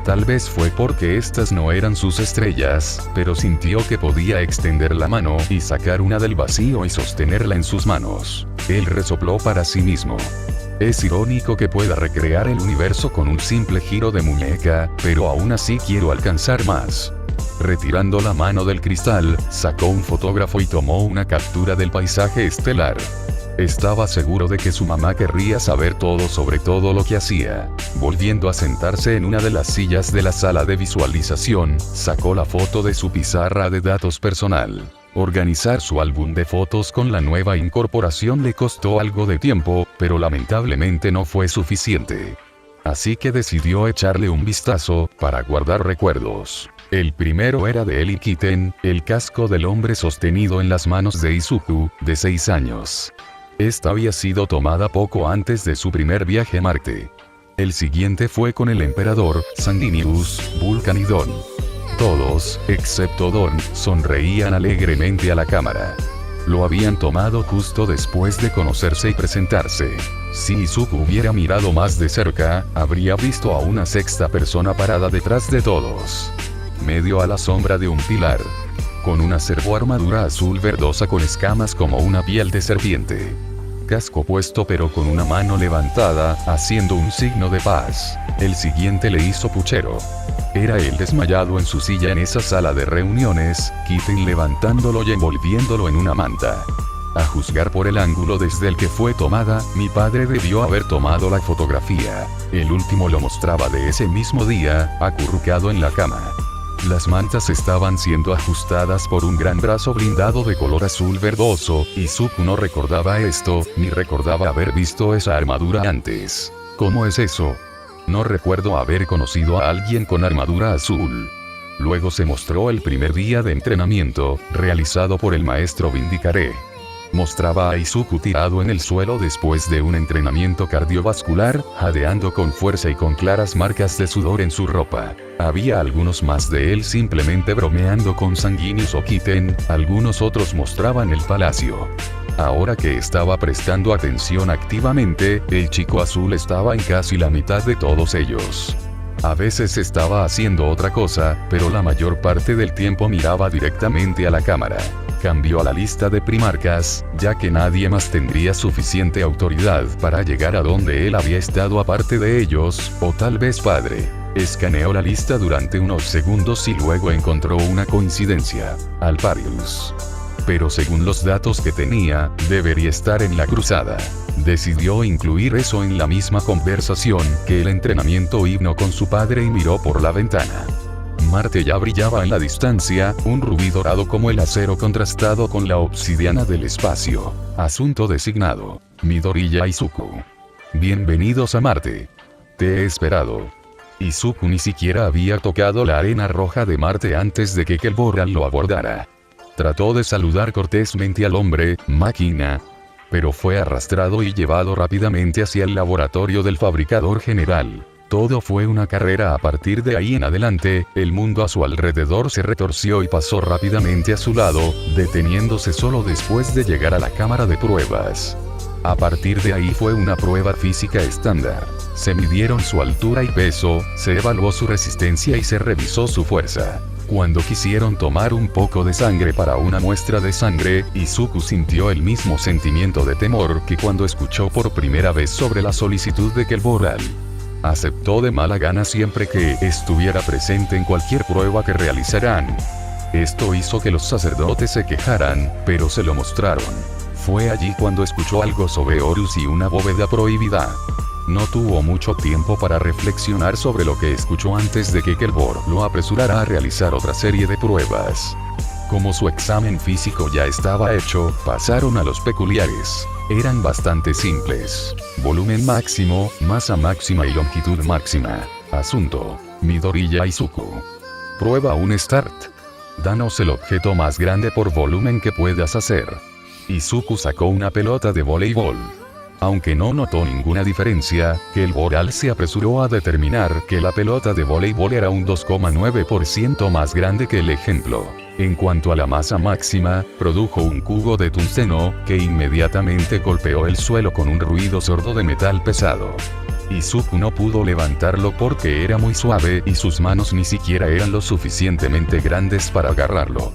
Tal vez fue porque estas no eran sus estrellas, pero sintió que podía extender la mano y sacar una del vacío y sostenerla en sus manos. Él resopló para sí mismo. Es irónico que pueda recrear el universo con un simple giro de muñeca, pero aún así quiero alcanzar más. Retirando la mano del cristal, sacó un fotógrafo y tomó una captura del paisaje estelar. Estaba seguro de que su mamá querría saber todo sobre todo lo que hacía. Volviendo a sentarse en una de las sillas de la sala de visualización, sacó la foto de su pizarra de datos personal. Organizar su álbum de fotos con la nueva incorporación le costó algo de tiempo, pero lamentablemente no fue suficiente. Así que decidió echarle un vistazo, para guardar recuerdos. El primero era de Eli Kitten, el casco del hombre sostenido en las manos de Izuku, de 6 años. Esta había sido tomada poco antes de su primer viaje a Marte. El siguiente fue con el emperador, Sanguinius, Vulcan y Don. Todos, excepto Don, sonreían alegremente a la cámara. Lo habían tomado justo después de conocerse y presentarse. Si Izuku hubiera mirado más de cerca, habría visto a una sexta persona parada detrás de todos. Medio a la sombra de un pilar. Con una servoarmadura azul verdosa con escamas como una piel de serpiente. Casco puesto pero con una mano levantada, haciendo un signo de paz. El siguiente le hizo puchero. Era él desmayado en su silla en esa sala de reuniones, Kitten levantándolo y envolviéndolo en una manta. A juzgar por el ángulo desde el que fue tomada, mi padre debió haber tomado la fotografía. El último lo mostraba de ese mismo día, acurrucado en la cama. Las mantas estaban siendo ajustadas por un gran brazo blindado de color azul verdoso, y Izuku no recordaba esto, ni recordaba haber visto esa armadura antes. ¿Cómo es eso? No recuerdo haber conocido a alguien con armadura azul. Luego se mostró el primer día de entrenamiento, realizado por el maestro Vindicare. Mostraba a Izuku tirado en el suelo después de un entrenamiento cardiovascular, jadeando con fuerza y con claras marcas de sudor en su ropa. Había algunos más de él simplemente bromeando con Sanguinius o Kitten, algunos otros mostraban el palacio. Ahora que estaba prestando atención activamente, el chico azul estaba en casi la mitad de todos ellos. A veces estaba haciendo otra cosa, pero la mayor parte del tiempo miraba directamente a la cámara. Cambió a la lista de primarcas, ya que nadie más tendría suficiente autoridad para llegar a donde él había estado aparte de ellos, o tal vez padre. Escaneó la lista durante unos segundos y luego encontró una coincidencia: Alparius. Pero según los datos que tenía, debería estar en la cruzada. Decidió incluir eso en la misma conversación que el entrenamiento himno con su padre y miró por la ventana. Marte ya brillaba en la distancia, un rubí dorado como el acero contrastado con la obsidiana del espacio. Asunto designado: Midoriya Izuku. Bienvenidos a Marte. Te he esperado. Izuku ni siquiera había tocado la arena roja de Marte antes de que Kelboral lo abordara. Trató de saludar cortésmente al hombre máquina, pero fue arrastrado y llevado rápidamente hacia el laboratorio del fabricador general. Todo fue una carrera. A partir de ahí en adelante, el mundo a su alrededor se retorció y pasó rápidamente a su lado, deteniéndose solo después de llegar a la cámara de pruebas. A partir de ahí fue una prueba física estándar. Se midieron su altura y peso, se evaluó su resistencia y se revisó su fuerza. Cuando quisieron tomar un poco de sangre para una muestra de sangre, Izuku sintió el mismo sentimiento de temor que cuando escuchó por primera vez sobre la solicitud de Kelboral. Aceptó de mala gana siempre que estuviera presente en cualquier prueba que realizarán. Esto hizo que los sacerdotes se quejaran, pero se lo mostraron. Fue allí cuando escuchó algo sobre Horus y una bóveda prohibida. No tuvo mucho tiempo para reflexionar sobre lo que escuchó antes de que Kelbor lo apresurara a realizar otra serie de pruebas. Como su examen físico ya estaba hecho, pasaron a los peculiares. Eran bastante simples. Volumen máximo, masa máxima y longitud máxima. Asunto: Midoriya Izuku. Prueba 1 Start. Danos el objeto más grande por volumen que puedas hacer. Izuku sacó una pelota de voleibol. Aunque no notó ninguna diferencia, Kelboral se apresuró a determinar que la pelota de voleibol era un 2,9% más grande que el ejemplo. En cuanto a la masa máxima, produjo un cubo de tungsteno, que inmediatamente golpeó el suelo con un ruido sordo de metal pesado. Izuku no pudo levantarlo porque era muy suave y sus manos ni siquiera eran lo suficientemente grandes para agarrarlo.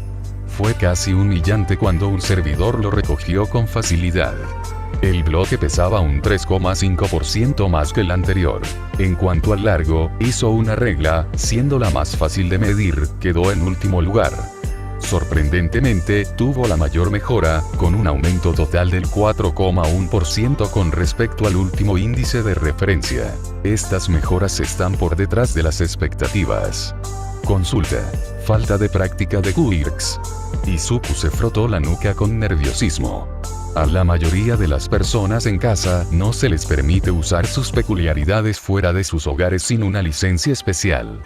Fue casi humillante cuando un servidor lo recogió con facilidad. El bloque pesaba un 3,5% más que el anterior. En cuanto al largo, hizo una regla, siendo la más fácil de medir, quedó en último lugar. Sorprendentemente, tuvo la mayor mejora, con un aumento total del 4,1% con respecto al último índice de referencia. Estas mejoras están por detrás de las expectativas. Consulta: falta de práctica de quirks. Izuku se frotó la nuca con nerviosismo. A la mayoría de las personas en casa no se les permite usar sus peculiaridades fuera de sus hogares sin una licencia especial.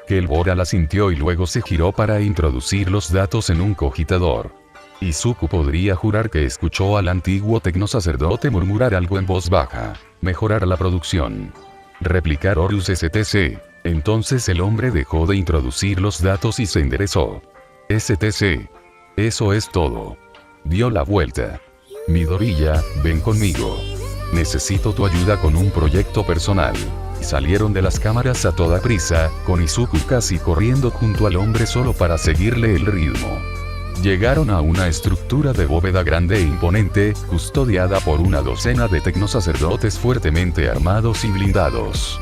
Kelboral asintió y luego se giró para introducir los datos en un cogitador. Izuku podría jurar que escuchó al antiguo tecnosacerdote murmurar algo en voz baja: mejorar la producción. Replicar Horus STC. Entonces el hombre dejó de introducir los datos y se enderezó. STC. Eso es todo. Dio la vuelta. Midoriya, ven conmigo. Necesito tu ayuda con un proyecto personal. Salieron de las cámaras a toda prisa, con Izuku casi corriendo junto al hombre solo para seguirle el ritmo. Llegaron a una estructura de bóveda grande e imponente, custodiada por una docena de tecnosacerdotes fuertemente armados y blindados.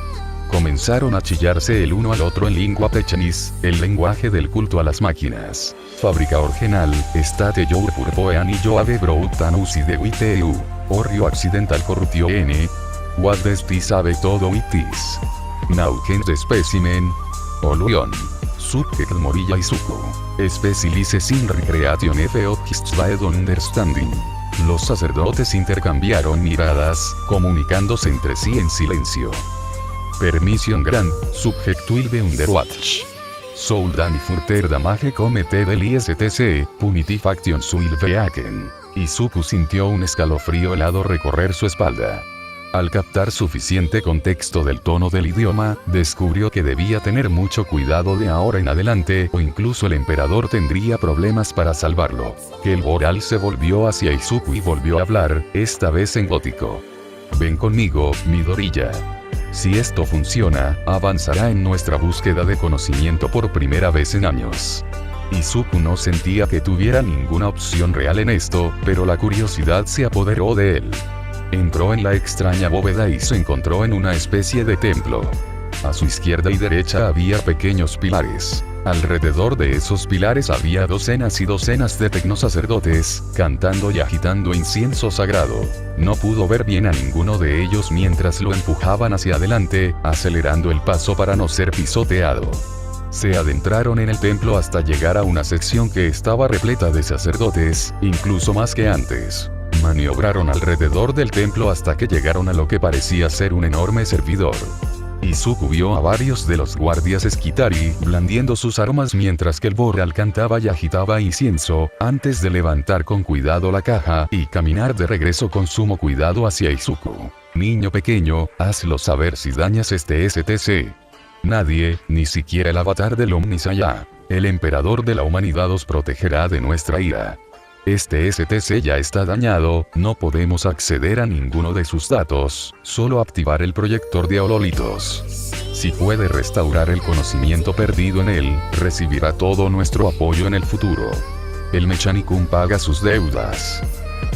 Comenzaron a chillarse el uno al otro en lengua pechenis, el lenguaje del culto a las máquinas. Fábrica original, estate yo purpoean y yo ave broutanus y de witeu, orrio accidental corruptio n. What does this sabe todo itis? Naukens de specimen. Oluion. Subject Morilla Izuku. Specialices in recreation of on understanding. Los sacerdotes intercambiaron miradas, comunicándose entre sí en silencio. Permission grant, subject will be underwatch. Soldan y furter damage comete del ISTC, punitive actions will be taken. Izuku sintió un escalofrío helado recorrer su espalda. Al captar suficiente contexto del tono del idioma, descubrió que debía tener mucho cuidado de ahora en adelante o incluso el emperador tendría problemas para salvarlo. Kelboral se volvió hacia Izuku y volvió a hablar, esta vez en gótico. Ven conmigo, Midoriya. Si esto funciona, avanzará en nuestra búsqueda de conocimiento por primera vez en años. Izuku no sentía que tuviera ninguna opción real en esto, pero la curiosidad se apoderó de él. Entró en la extraña bóveda y se encontró en una especie de templo. A su izquierda y derecha había pequeños pilares. Alrededor de esos pilares había docenas y docenas de tecnosacerdotes, cantando y agitando incienso sagrado. No pudo ver bien a ninguno de ellos mientras lo empujaban hacia adelante, acelerando el paso para no ser pisoteado. Se adentraron en el templo hasta llegar a una sección que estaba repleta de sacerdotes, incluso más que antes. Maniobraron alrededor del templo hasta que llegaron a lo que parecía ser un enorme servidor. Izuku vio a varios de los guardias Skitari blandiendo sus armas mientras que el Boral cantaba y agitaba incienso, antes de levantar con cuidado la caja y caminar de regreso con sumo cuidado hacia Izuku. Niño pequeño, hazlo saber si dañas este STC. Nadie, ni siquiera el avatar del Omnisaya, el emperador de la humanidad, os protegerá de nuestra ira. Este STC ya está dañado, no podemos acceder a ninguno de sus datos, solo activar el proyector de hololitos. Si puede restaurar el conocimiento perdido en él, recibirá todo nuestro apoyo en el futuro. El Mechanicum paga sus deudas.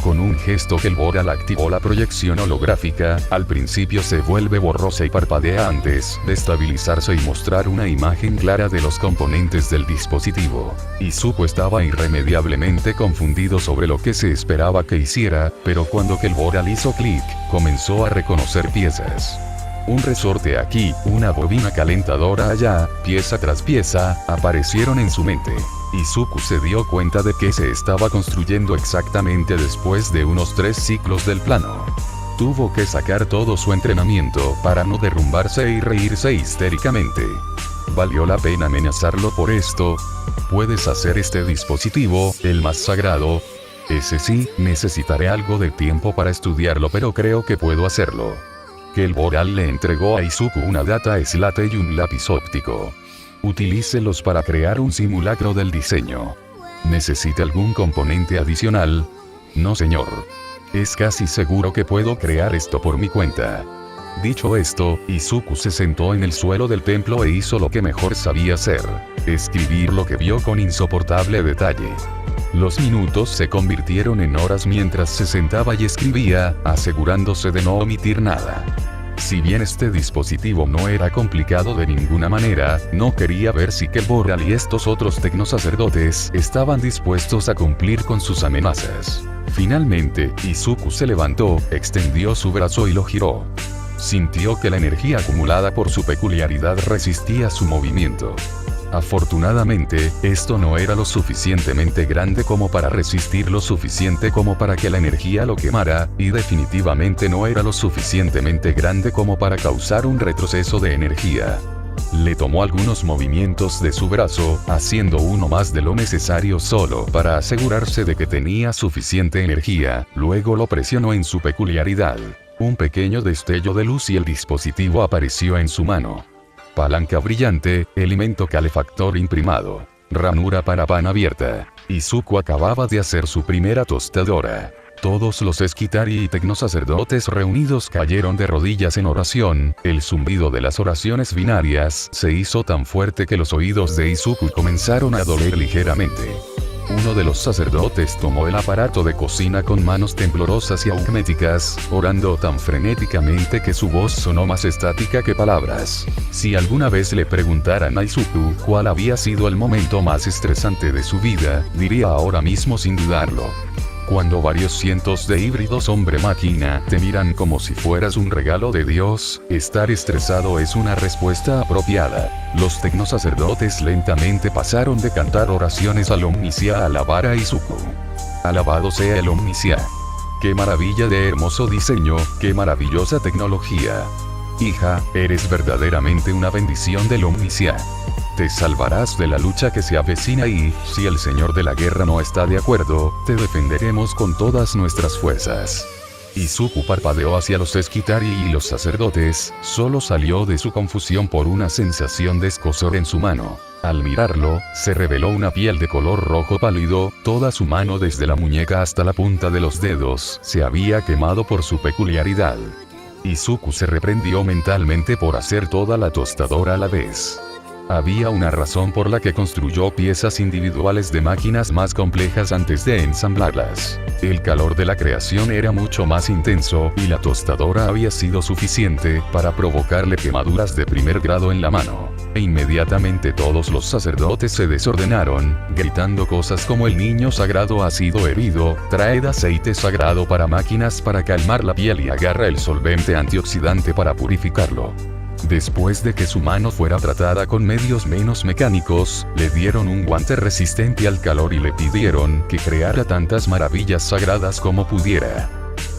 Con un gesto que el Boral activó la proyección holográfica, al principio se vuelve borrosa y parpadea antes de estabilizarse y mostrar una imagen clara de los componentes del dispositivo. Izuku estaba irremediablemente confundido sobre lo que se esperaba que hiciera, pero cuando que el Boral hizo clic, comenzó a reconocer piezas. Un resorte aquí, una bobina calentadora allá, pieza tras pieza, aparecieron en su mente. Izuku se dio cuenta de que se estaba construyendo exactamente después de unos 3 ciclos del plano. Tuvo que sacar todo su entrenamiento para no derrumbarse y reírse histéricamente. ¿Valió la pena amenazarlo por esto? ¿Puedes hacer este dispositivo, el más sagrado? Ese sí, necesitaré algo de tiempo para estudiarlo, pero creo que puedo hacerlo. Que el Boral le entregó a Izuku una data slate y un lápiz óptico. Utilícelos para crear un simulacro del diseño. ¿Necesita algún componente adicional? No, señor. Es casi seguro que puedo crear esto por mi cuenta. Dicho esto, Izuku se sentó en el suelo del templo e hizo lo que mejor sabía hacer: escribir lo que vio con insoportable detalle. Los minutos se convirtieron en horas mientras se sentaba y escribía, asegurándose de no omitir nada. Si bien este dispositivo no era complicado de ninguna manera, no quería ver si que Boral y estos otros tecnosacerdotes estaban dispuestos a cumplir con sus amenazas. Finalmente, Izuku se levantó, extendió su brazo y lo giró. Sintió que la energía acumulada por su peculiaridad resistía su movimiento. Afortunadamente, esto no era lo suficientemente grande como para resistir lo suficiente como para que la energía lo quemara, y definitivamente no era lo suficientemente grande como para causar un retroceso de energía. Le tomó algunos movimientos de su brazo, haciendo uno más de lo necesario solo para asegurarse de que tenía suficiente energía, luego lo presionó en su peculiaridad. Un pequeño destello de luz y el dispositivo apareció en su mano. Palanca brillante, elemento calefactor imprimado. Ranura para pan abierta. Izuku acababa de hacer su primera tostadora. Todos los Skitari y tecnosacerdotes reunidos cayeron de rodillas en oración. El zumbido de las oraciones binarias se hizo tan fuerte que los oídos de Izuku comenzaron a doler ligeramente. Uno de los sacerdotes tomó el aparato de cocina con manos temblorosas y augméticas, orando tan frenéticamente que su voz sonó más estática que palabras. Si alguna vez le preguntaran a Izuku cuál había sido el momento más estresante de su vida, diría ahora mismo sin dudarlo. Cuando varios cientos de híbridos hombre-máquina te miran como si fueras un regalo de Dios, estar estresado es una respuesta apropiada. Los tecnosacerdotes lentamente pasaron de cantar oraciones al Omniscia a alabar a Izuku. Alabado sea el Omniscia. ¡Qué maravilla de hermoso diseño, qué maravillosa tecnología! Hija, eres verdaderamente una bendición del Omniscia. Te salvarás de la lucha que se avecina y, si el señor de la guerra no está de acuerdo, te defenderemos con todas nuestras fuerzas. Izuku parpadeó hacia los Skitari y los sacerdotes, solo salió de su confusión por una sensación de escozor en su mano. Al mirarlo, se reveló una piel de color rojo pálido, toda su mano desde la muñeca hasta la punta de los dedos se había quemado por su peculiaridad. Izuku se reprendió mentalmente por hacer toda la tostadora a la vez. Había una razón por la que construyó piezas individuales de máquinas más complejas antes de ensamblarlas. El calor de la creación era mucho más intenso, y la tostadora había sido suficiente para provocarle quemaduras de primer grado en la mano. E inmediatamente todos los sacerdotes se desordenaron, gritando cosas como el niño sagrado ha sido herido, traed aceite sagrado para máquinas para calmar la piel y agarra el solvente antioxidante para purificarlo. Después de que su mano fuera tratada con medios menos mecánicos, le dieron un guante resistente al calor y le pidieron que creara tantas maravillas sagradas como pudiera.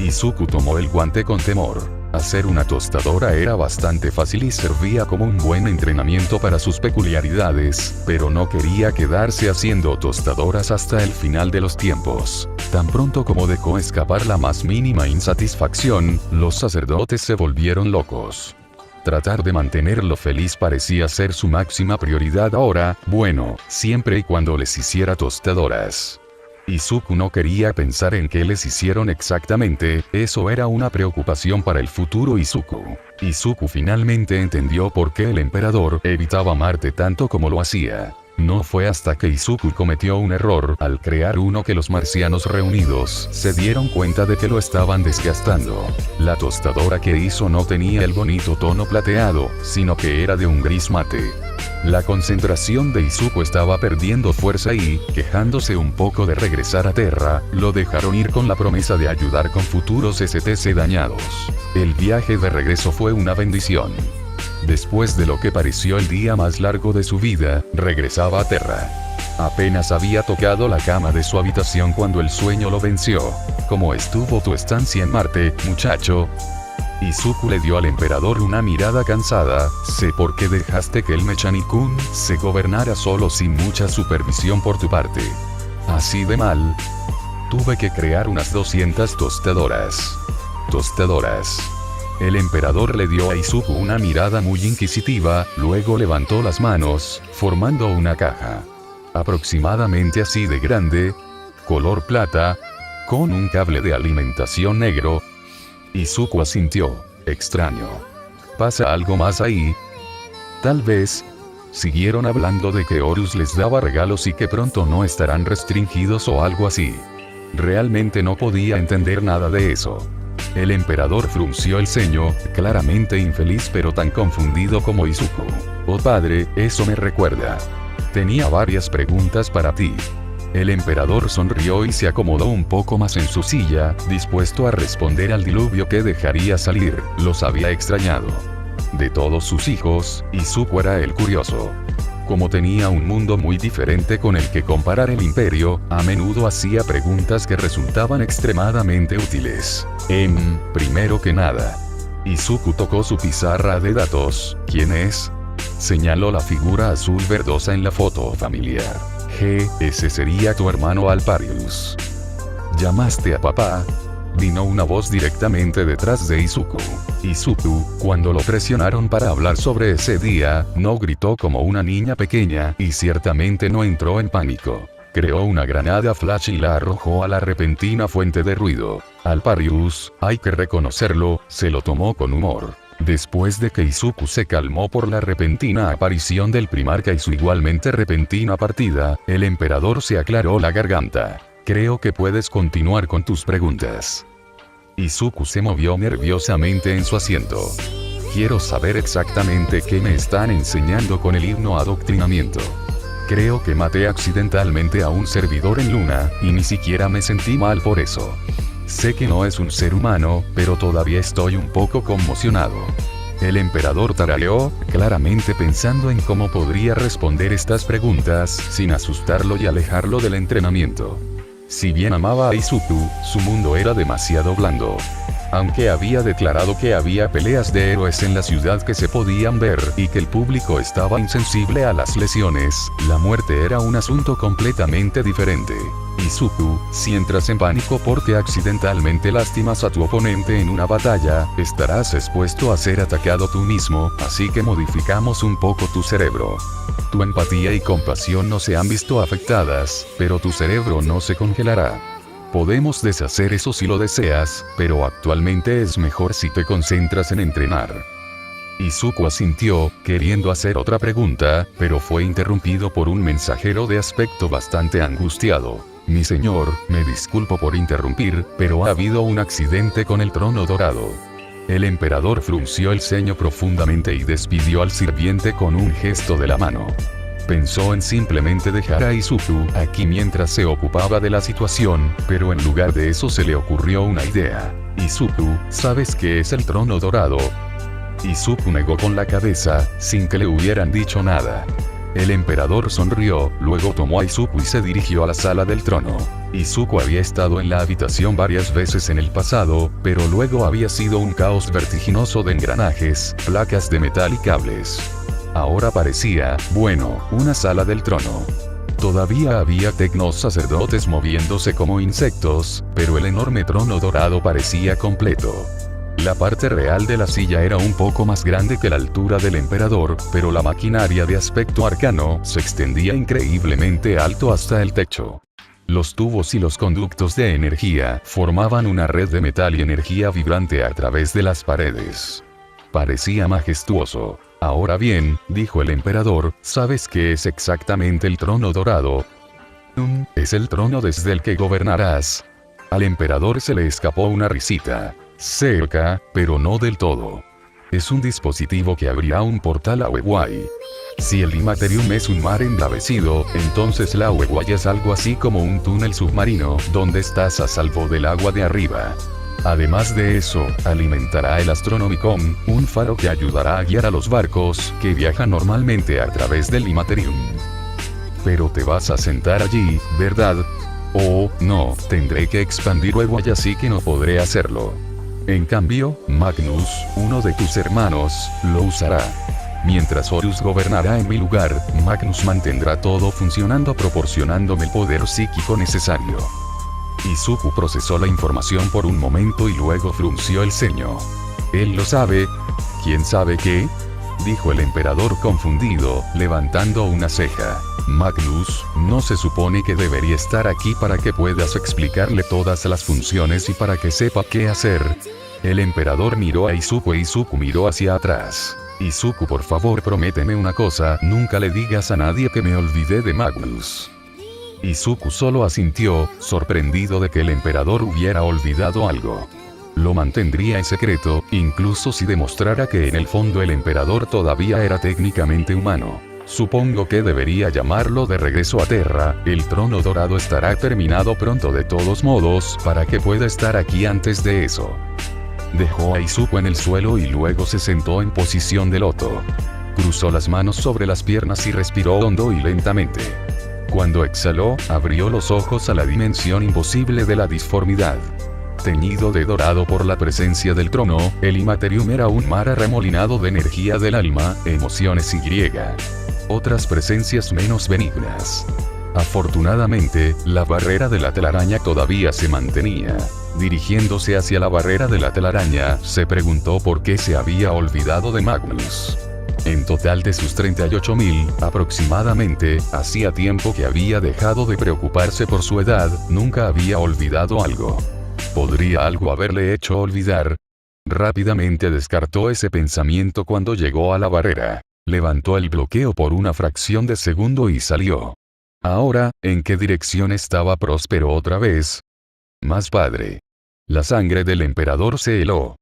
Izuku tomó el guante con temor. Hacer una tostadora era bastante fácil y servía como un buen entrenamiento para sus peculiaridades, pero no quería quedarse haciendo tostadoras hasta el final de los tiempos. Tan pronto como dejó escapar la más mínima insatisfacción, los sacerdotes se volvieron locos. Tratar de mantenerlo feliz parecía ser su máxima prioridad ahora, bueno, siempre y cuando les hiciera tostadoras. Izuku no quería pensar en qué les hicieron exactamente, eso era una preocupación para el futuro Izuku. Izuku finalmente entendió por qué el emperador evitaba Marte tanto como lo hacía. No fue hasta que Izuku cometió un error al crear uno que los marcianos reunidos se dieron cuenta de que lo estaban desgastando. La tostadora que hizo no tenía el bonito tono plateado, sino que era de un gris mate. La concentración de Izuku estaba perdiendo fuerza y, quejándose un poco de regresar a Terra, lo dejaron ir con la promesa de ayudar con futuros STC dañados. El viaje de regreso fue una bendición. Después de lo que pareció el día más largo de su vida, regresaba a Terra. Apenas había tocado la cama de su habitación cuando el sueño lo venció. ¿Cómo estuvo tu estancia en Marte, muchacho? Izuku le dio al emperador una mirada cansada. Sé por qué dejaste que el Mechani-kun se gobernara solo sin mucha supervisión por tu parte. Así de mal. Tuve que crear unas 200 tostadoras. El emperador le dio a Izuku una mirada muy inquisitiva, luego levantó las manos, formando una caja. Aproximadamente así de grande, color plata, con un cable de alimentación negro. Izuku asintió. Extraño. ¿Pasa algo más ahí? Tal vez. Siguieron hablando de que Horus les daba regalos y que pronto no estarán restringidos o algo así. Realmente no podía entender nada de eso. El emperador frunció el ceño, claramente infeliz pero tan confundido como Izuku. Oh padre, eso me recuerda. Tenía varias preguntas para ti. El emperador sonrió y se acomodó un poco más en su silla, dispuesto a responder al diluvio que dejaría salir. Los había extrañado. De todos sus hijos, Izuku era el curioso. Como tenía un mundo muy diferente con el que comparar el imperio, a menudo hacía preguntas que resultaban extremadamente útiles. Primero que nada. Izuku tocó su pizarra de datos. ¿Quién es? Señaló la figura azul verdosa en la foto familiar. Ese sería tu hermano Alparius. ¿Llamaste a papá? Vino una voz directamente detrás de Izuku. Izuku, cuando lo presionaron para hablar sobre ese día, no gritó como una niña pequeña y ciertamente no entró en pánico. Creó una granada flash y la arrojó a la repentina fuente de ruido. Alparius, hay que reconocerlo, se lo tomó con humor. Después de que Izuku se calmó por la repentina aparición del primarca y su igualmente repentina partida, el emperador se aclaró la garganta. Creo que puedes continuar con tus preguntas. Izuku se movió nerviosamente en su asiento. Quiero saber exactamente qué me están enseñando con el himno adoctrinamiento. Creo que maté accidentalmente a un servidor en Luna, y ni siquiera me sentí mal por eso. Sé que no es un ser humano, pero todavía estoy un poco conmocionado. El emperador tarareó, claramente pensando en cómo podría responder estas preguntas, sin asustarlo y alejarlo del entrenamiento. Si bien amaba a Izuku, su mundo era demasiado blando. Aunque había declarado que había peleas de héroes en la ciudad que se podían ver y que el público estaba insensible a las lesiones, la muerte era un asunto completamente diferente. Izuku, si entras en pánico porque accidentalmente lastimas a tu oponente en una batalla, estarás expuesto a ser atacado tú mismo, así que modificamos un poco tu cerebro. Tu empatía y compasión no se han visto afectadas, pero tu cerebro no se congelará. Podemos deshacer eso si lo deseas, pero actualmente es mejor si te concentras en entrenar. Izuku asintió, queriendo hacer otra pregunta, pero fue interrumpido por un mensajero de aspecto bastante angustiado. Mi señor, me disculpo por interrumpir, pero ha habido un accidente con el trono dorado. El emperador frunció el ceño profundamente y despidió al sirviente con un gesto de la mano. Pensó en simplemente dejar a Izuku aquí mientras se ocupaba de la situación, pero en lugar de eso se le ocurrió una idea. Izuku, ¿sabes qué es el trono dorado? Izuku negó con la cabeza, sin que le hubieran dicho nada. El emperador sonrió, luego tomó a Izuku y se dirigió a la sala del trono. Izuku había estado en la habitación varias veces en el pasado, pero luego había sido un caos vertiginoso de engranajes, placas de metal y cables. Ahora parecía, bueno, una sala del trono. Todavía había tecnos sacerdotes moviéndose como insectos, pero el enorme trono dorado parecía completo. La parte real de la silla era un poco más grande que la altura del emperador, pero la maquinaria de aspecto arcano se extendía increíblemente alto hasta el techo. Los tubos y los conductos de energía formaban una red de metal y energía vibrante a través de las paredes. Parecía majestuoso. Ahora bien, dijo el emperador, ¿sabes qué es exactamente el trono dorado? Es el trono desde el que gobernarás. Al emperador se le escapó una risita. Cerca, pero no del todo. Es un dispositivo que abrirá un portal a Wewai. Si el Imaterium es un mar embravecido, entonces la Wewai es algo así como un túnel submarino, donde estás a salvo del agua de arriba. Además de eso, alimentará el Astronomicon, un faro que ayudará a guiar a los barcos, que viajan normalmente a través del Imaterium. Pero te vas a sentar allí, ¿verdad? Oh, no, tendré que expandir Wewai así que no podré hacerlo. En cambio, Magnus, uno de tus hermanos, lo usará. Mientras Horus gobernará en mi lugar, Magnus mantendrá todo funcionando proporcionándome el poder psíquico necesario. Izuku procesó la información por un momento y luego frunció el ceño. ¿Él lo sabe? ¿Quién sabe qué? Dijo el emperador confundido, levantando una ceja. Magnus, ¿no se supone que debería estar aquí para que puedas explicarle todas las funciones y para que sepa qué hacer? El emperador miró a Izuku e Izuku miró hacia atrás. Izuku, por favor, prométeme una cosa, nunca le digas a nadie que me olvidé de Magnus. Izuku solo asintió, sorprendido de que el emperador hubiera olvidado algo. Lo mantendría en secreto, incluso si demostrara que en el fondo el emperador todavía era técnicamente humano. Supongo que debería llamarlo de regreso a Terra, el trono dorado estará terminado pronto de todos modos, para que pueda estar aquí antes de eso. Dejó a Izuku en el suelo y luego se sentó en posición de loto. Cruzó las manos sobre las piernas y respiró hondo y lentamente. Cuando exhaló, abrió los ojos a la dimensión imposible de la disformidad. Teñido de dorado por la presencia del trono, el Imaterium era un mar arremolinado de energía del alma, emociones y otras presencias menos benignas. Afortunadamente, la barrera de la telaraña todavía se mantenía. Dirigiéndose hacia la barrera de la telaraña, se preguntó por qué se había olvidado de Magnus. En total de sus 38.000, aproximadamente, hacía tiempo que había dejado de preocuparse por su edad, nunca había olvidado algo. ¿Podría algo haberle hecho olvidar? Rápidamente descartó ese pensamiento cuando llegó a la barrera. Levantó el bloqueo por una fracción de segundo y salió. Ahora, ¿en qué dirección estaba Próspero otra vez? Más padre. La sangre del emperador se heló.